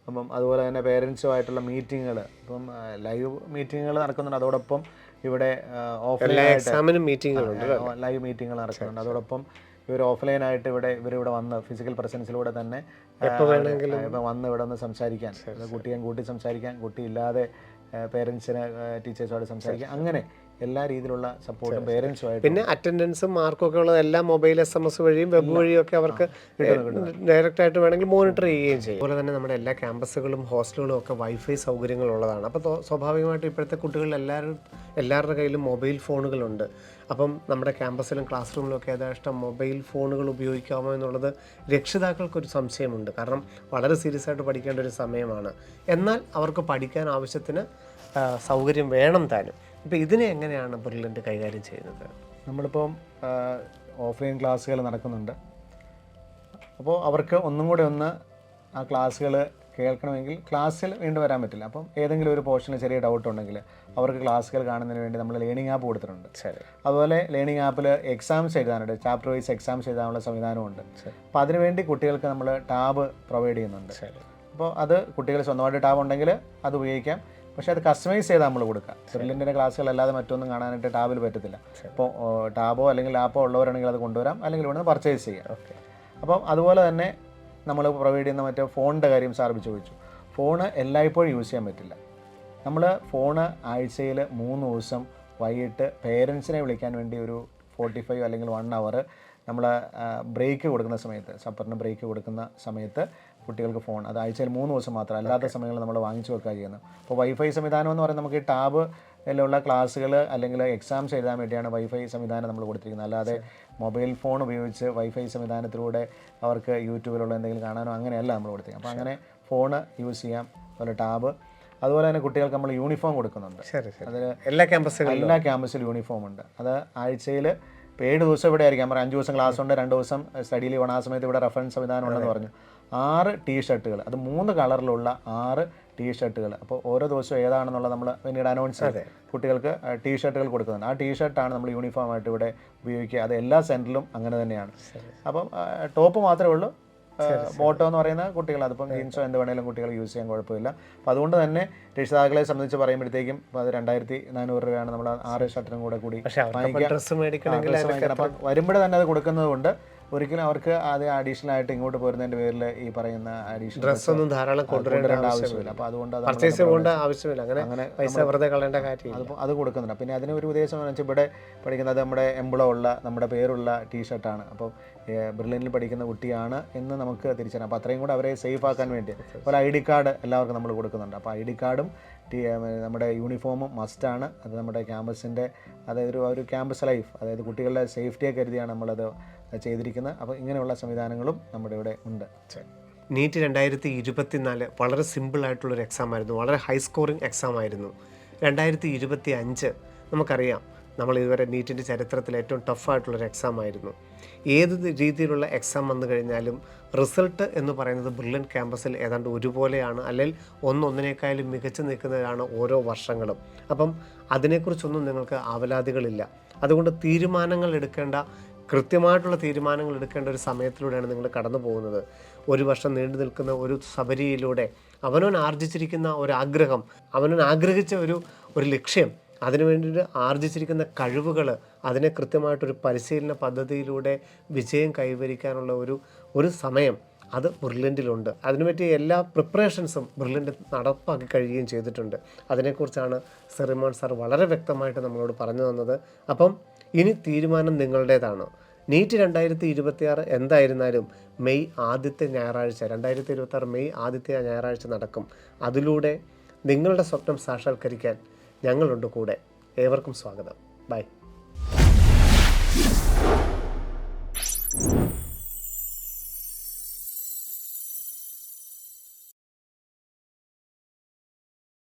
Speaker 1: അപ്പം അതുപോലെ തന്നെ പേരൻസുമായിട്ടുള്ള മീറ്റിങ്ങുകൾ, ഇപ്പം ലൈവ് മീറ്റിങ്ങുകൾ നടക്കുന്നുണ്ട്. അതോടൊപ്പം ഇവിടെ
Speaker 2: ഓഫ്ലൈൻ മീറ്റിങ്ങുകളുണ്ട്,
Speaker 1: ലൈവ് മീറ്റിങ്ങുകൾ നടക്കുന്നുണ്ട്. അതോടൊപ്പം ഇവർ ഓഫ്ലൈനായിട്ട് ഇവരിവിടെ വന്ന് ഫിസിക്കൽ പ്രസൻസിലൂടെ തന്നെ ഇപ്പം വന്ന് ഇവിടെ ഒന്ന് സംസാരിക്കാൻ, കുട്ടിയെ കൂട്ടി സംസാരിക്കാൻ, കുട്ടിയില്ലാതെ പേരൻസിന് ടീച്ചേഴ്സുമായിട്ട് സംസാരിക്കാൻ, അങ്ങനെ എല്ലാ രീതിയിലുള്ള സപ്പോർട്ടും പേരൻസുമായിട്ട്.
Speaker 2: പിന്നെ അറ്റൻഡൻസും മാർക്കും ഒക്കെ ഉള്ളത് എല്ലാം മൊബൈൽ SMS വഴിയും വെബ് വഴിയും ഒക്കെ അവർക്ക് ഡയറക്റ്റ് ആയിട്ട് വേണമെങ്കിൽ മോണിറ്റർ ചെയ്യുകയും ചെയ്യും. അതുപോലെ തന്നെ നമ്മുടെ എല്ലാ ക്യാമ്പസുകളും ഹോസ്റ്റലുകളും ഒക്കെ വൈഫൈ സൗകര്യങ്ങളുള്ളതാണ്. അപ്പോൾ സ്വാഭാവികമായിട്ടും ഇപ്പോഴത്തെ കുട്ടികളിൽ എല്ലാവരുടെ കയ്യിലും മൊബൈൽ ഫോണുകളുണ്ട്. അപ്പം നമ്മുടെ ക്യാമ്പസിലും ക്ലാസ് റൂമിലും ഒക്കെ യഥേഷ്ടം മൊബൈൽ ഫോണുകൾ ഉപയോഗിക്കാമോ എന്നുള്ളത് രക്ഷിതാക്കൾക്കൊരു സംശയമുണ്ട്. കാരണം വളരെ സീരിയസ് ആയിട്ട് പഠിക്കേണ്ട ഒരു സമയമാണ്. എന്നാൽ അവർക്ക് പഠിക്കാൻ ആവശ്യത്തിന് സൗകര്യം വേണം താനും. ഇപ്പോൾ ഇതിനെ എങ്ങനെയാണ് ബ്രില്യൻറ്റ് കൈകാര്യം ചെയ്യുന്നത്?
Speaker 1: നമ്മളിപ്പം ഓഫ്ലൈൻ ക്ലാസ്സുകൾ നടക്കുന്നുണ്ട്. അപ്പോൾ അവർക്ക് ഒന്നും കൂടെ ആ ക്ലാസ്സുകൾ കേൾക്കണമെങ്കിൽ ക്ലാസ്സിൽ വീണ്ടും വരാൻ പറ്റില്ല. അപ്പം ഏതെങ്കിലും ഒരു പോർഷനിൽ ചെറിയ ഡൗട്ട് ഉണ്ടെങ്കിൽ അവർക്ക് ക്ലാസ്സുകൾ കാണുന്നതിന് വേണ്ടി നമ്മൾ ലേണിംഗ് ആപ്പ് കൊടുത്തിട്ടുണ്ട്. അതുപോലെ ലേണിംഗ് ആപ്പിൽ എക്സാംസ് എഴുതാനുണ്ട്, ചാപ്റ്റർ വൈസ് എക്സാംസ് എഴുതാനുള്ള സംവിധാനമുണ്ട്. അപ്പോൾ അതിനുവേണ്ടി കുട്ടികൾക്ക് നമ്മൾ ടാബ് പ്രൊവൈഡ് ചെയ്യുന്നുണ്ട്. അപ്പോൾ അത് കുട്ടികൾ സ്വന്തമായിട്ട് ടാബ് ഉണ്ടെങ്കിൽ അത് ഉപയോഗിക്കാം. പക്ഷേ അത് കസ്റ്റമൈസ് ചെയ്താൽ നമ്മൾ കൊടുക്കുക. ബ്രില്യൻറ്റിൻ്റെ ക്ലാസ്സുകളല്ലാതെ മറ്റൊന്നും കാണാനായിട്ട് ടാബിൽ പറ്റത്തില്ല. അപ്പോൾ ടാബോ അല്ലെങ്കിൽ ലാപ്പോ ഉള്ളവരാണെങ്കിൽ അത് കൊണ്ടുവരാം, അല്ലെങ്കിൽ ഇവിടെ നിന്ന് പർച്ചേസ് ചെയ്യാം. അപ്പം അതുപോലെ തന്നെ നമ്മൾ പ്രൊവൈഡ് ചെയ്യുന്ന മറ്റേ ഫോണിൻ്റെ കാര്യം സാർ ചോദിച്ചു. ഫോണ് എല്ലായ്പ്പോഴും യൂസ് ചെയ്യാൻ പറ്റില്ല. നമ്മൾ ഫോണ് ആഴ്ചയിൽ 3 ദിവസം വൈകിട്ട് പേരൻസിനെ വിളിക്കാൻ വേണ്ടി ഒരു 45 അല്ലെങ്കിൽ 1 hour നമ്മൾ ബ്രേക്ക് കൊടുക്കുന്ന സമയത്ത്, സപ്പറിന് ബ്രേക്ക് കൊടുക്കുന്ന സമയത്ത് കുട്ടികൾക്ക് ഫോൺ, അത് ആഴ്ചയിൽ 3 ദിവസം മാത്രം, അല്ലാത്ത സമയങ്ങളിൽ നമ്മൾ വാങ്ങിച്ചു വെക്കുക ചെയ്യുന്നത്. അപ്പോൾ വൈഫൈ സംവിധാനം എന്ന് പറയുന്നത് നമുക്ക് ഈ ടാബ് എല്ലാം ക്ലാസ്സുകൾ അല്ലെങ്കിൽ എക്സാംസ് എഴുതാൻ വേണ്ടിയാണ് വൈഫൈ സംവിധാനം നമ്മൾ കൊടുത്തിരിക്കുന്നത്. അല്ലാതെ മൊബൈൽ ഫോൺ ഉപയോഗിച്ച് വൈഫൈ സംവിധാനത്തിലൂടെ അവർക്ക് യൂട്യൂബിലുള്ള എന്തെങ്കിലും കാണാനോ അങ്ങനെയല്ല നമ്മൾ കൊടുത്തിരിക്കുന്നത്. അപ്പോൾ അങ്ങനെ ഫോണ് യൂസ് ചെയ്യാം, അതുപോലെ ടാബ്. അതുപോലെ തന്നെ കുട്ടികൾക്ക് നമ്മൾ യൂണിഫോം കൊടുക്കുന്നുണ്ട്. അതിൽ എല്ലാ ക്യാമ്പസിലും യൂണിഫോം ഉണ്ട്. അത് ആഴ്ചയിൽ 7 ദിവസം ഇവിടെ ആയിരിക്കും. 5 ദിവസം ക്ലാസ് ഉണ്ട്, 2 ദിവസം സ്റ്റഡി ലീവ് ആണ്. ആ സമയത്ത് ഇവിടെ റെഫറൻസ് സംവിധാനം ഉണ്ടെന്ന് പറഞ്ഞു. 6 ടീഷർട്ടുകൾ, അത് 3 കളറിലുള്ള 6 ടീഷർട്ടുകൾ. അപ്പോൾ ഓരോ ദിവസവും ഏതാണെന്നുള്ളത് നമ്മൾ പിന്നീട് അനൗൺസ് ചെയ്ത് കുട്ടികൾക്ക് ടീഷർട്ടുകൾ കൊടുക്കുന്നുണ്ട്. ആ ടീഷർട്ടാണ് നമ്മൾ യൂണിഫോമായിട്ട് ഇവിടെ ഉപയോഗിക്കുക. അത് എല്ലാ സെൻറ്ററിലും അങ്ങനെ തന്നെയാണ്. അപ്പം ടോപ്പ് മാത്രമേ ഉള്ളൂ, ബോട്ടോ എന്ന് പറയുന്ന കുട്ടികൾ, അതിപ്പം ജീൻസോ എന്ത് വേണമെങ്കിലും കുട്ടികൾ യൂസ് ചെയ്യാൻ കുഴപ്പമില്ല. അപ്പോൾ അതുകൊണ്ട് തന്നെ രക്ഷിതാക്കളെ സംബന്ധിച്ച് പറയുമ്പോഴത്തേക്കും അപ്പോൾ അത് 2400 രൂപയാണ് നമ്മൾ 6 ഷർട്ടിനും കൂടി വാങ്ങിക്കാം. അപ്പം വരുമ്പോഴേ തന്നെ അത് കൊടുക്കുന്നത് കൊണ്ട് ഒരിക്കലും അവർക്ക് അത് അഡീഷണൽ ആയിട്ട് ഇങ്ങോട്ട് പോരുന്നതിന്റെ പേരിൽ ഈ പറയുന്ന അഡീഷണൽ
Speaker 2: ഡ്രസ്സൊന്നും ധാരാളം കൊണ്ടുവരേണ്ട ആവശ്യമില്ല.
Speaker 1: അപ്പോൾ അതുകൊണ്ട്
Speaker 2: അങ്ങനെ പൈസ വെറുതെ കളയേണ്ട കാര്യം
Speaker 1: അത് കൊടുക്കുന്നുണ്ട്. പിന്നെ അതിന് ഒരു ഉദ്ദേശം എന്ന് വെച്ചാൽ ഇവിടെ പഠിക്കുന്നത് നമ്മുടെ എംബ്ലം ഉള്ള, നമ്മുടെ പേരുള്ള ടീഷർട്ടാണ്. അപ്പോൾ ബ്രില്യൻറ്റിൽ പഠിക്കുന്ന കുട്ടിയാണ് എന്ന് നമുക്ക് തിരിച്ചറിയാം. അപ്പോൾ അത്രയും കൂടെ അവരെ സേഫ് ആക്കാൻ വേണ്ടി അതുപോലെ ID കാർഡ് എല്ലാവർക്കും നമ്മൾ കൊടുക്കുന്നുണ്ട്. അപ്പോൾ ID കാർഡും നമ്മുടെ യൂണിഫോമും മസ്റ്റാണ്. അത് നമ്മുടെ ക്യാമ്പസിൻ്റെ, അതായത് ഒരു ക്യാമ്പസ് ലൈഫ്, അതായത് കുട്ടികളുടെ സേഫ്റ്റിയെ കരുതിയാണ് നമ്മളത് ചെയ്തിരിക്കുന്നത്. അപ്പോൾ ഇങ്ങനെയുള്ള സംവിധാനങ്ങളും നമ്മുടെ ഇവിടെ ഉണ്ട്.
Speaker 2: നീറ്റ് 2024 വളരെ സിമ്പിളായിട്ടുള്ളൊരു എക്സാം ആയിരുന്നു, വളരെ ഹൈ സ്കോറിംഗ് എക്സാം ആയിരുന്നു. 2025 നമുക്കറിയാം നമ്മൾ ഇതുവരെ നീറ്റിൻ്റെ ചരിത്രത്തിൽ ഏറ്റവും ടഫായിട്ടുള്ളൊരു എക്സാം ആയിരുന്നു. ഏത് രീതിയിലുള്ള എക്സാം വന്നു കഴിഞ്ഞാലും റിസൾട്ട് എന്ന് പറയുന്നത് ബ്രില്യൻറ്റ് ക്യാമ്പസിൽ ഏതാണ്ട് ഒരുപോലെയാണ്, അല്ലെങ്കിൽ ഒന്നൊന്നിനേക്കാളും മികച്ചു നിൽക്കുന്നതാണ് ഓരോ വർഷങ്ങളും. അപ്പം അതിനെക്കുറിച്ചൊന്നും നിങ്ങൾക്ക് ആവലാതികളില്ല. അതുകൊണ്ട് കൃത്യമായിട്ടുള്ള തീരുമാനങ്ങൾ എടുക്കേണ്ട ഒരു സമയത്തിലൂടെയാണ് നിങ്ങൾ കടന്നു പോകുന്നത്. ഒരു വർഷം നീണ്ടു നിൽക്കുന്ന ഒരു സബരിയിലൂടെ അവനവൻ ആർജിച്ചിരിക്കുന്ന ഒരാഗ്രഹം, അവനവൻ ആഗ്രഹിച്ച ഒരു ലക്ഷ്യം, അതിനു വേണ്ടിയിട്ട് ആർജിച്ചിരിക്കുന്ന കഴിവുകൾ, അതിനെ കൃത്യമായിട്ടൊരു പരിശീലന പദ്ധതിയിലൂടെ വിജയം കൈവരിക്കാനുള്ള ഒരു സമയം അത് ബ്രില്യൻറ്റിലുണ്ട്. അതിനുപറ്റി എല്ലാ പ്രിപ്പറേഷൻസും ബ്രില്യൻറ്റ് നടപ്പാക്കി കഴിയുകയും ചെയ്തിട്ടുണ്ട്. അതിനെക്കുറിച്ചാണ് റിമോൺ സാർ വളരെ വ്യക്തമായിട്ട് നമ്മളോട് പറഞ്ഞു തന്നത്. അപ്പം ഇനി തീരുമാനം നിങ്ങളുടേതാണ്. നീറ്റ് 2026 എന്തായിരുന്നാലും മെയ് ആദ്യത്തെ ഞായറാഴ്ച 2026 മെയ് ആദ്യത്തെ ഞായറാഴ്ച നടക്കും. അതിലൂടെ നിങ്ങളുടെ സ്വപ്നം സാക്ഷാത്കരിക്കാൻ ഞങ്ങളുണ്ട് കൂടെ. ഏവർക്കും സ്വാഗതം. ബൈ.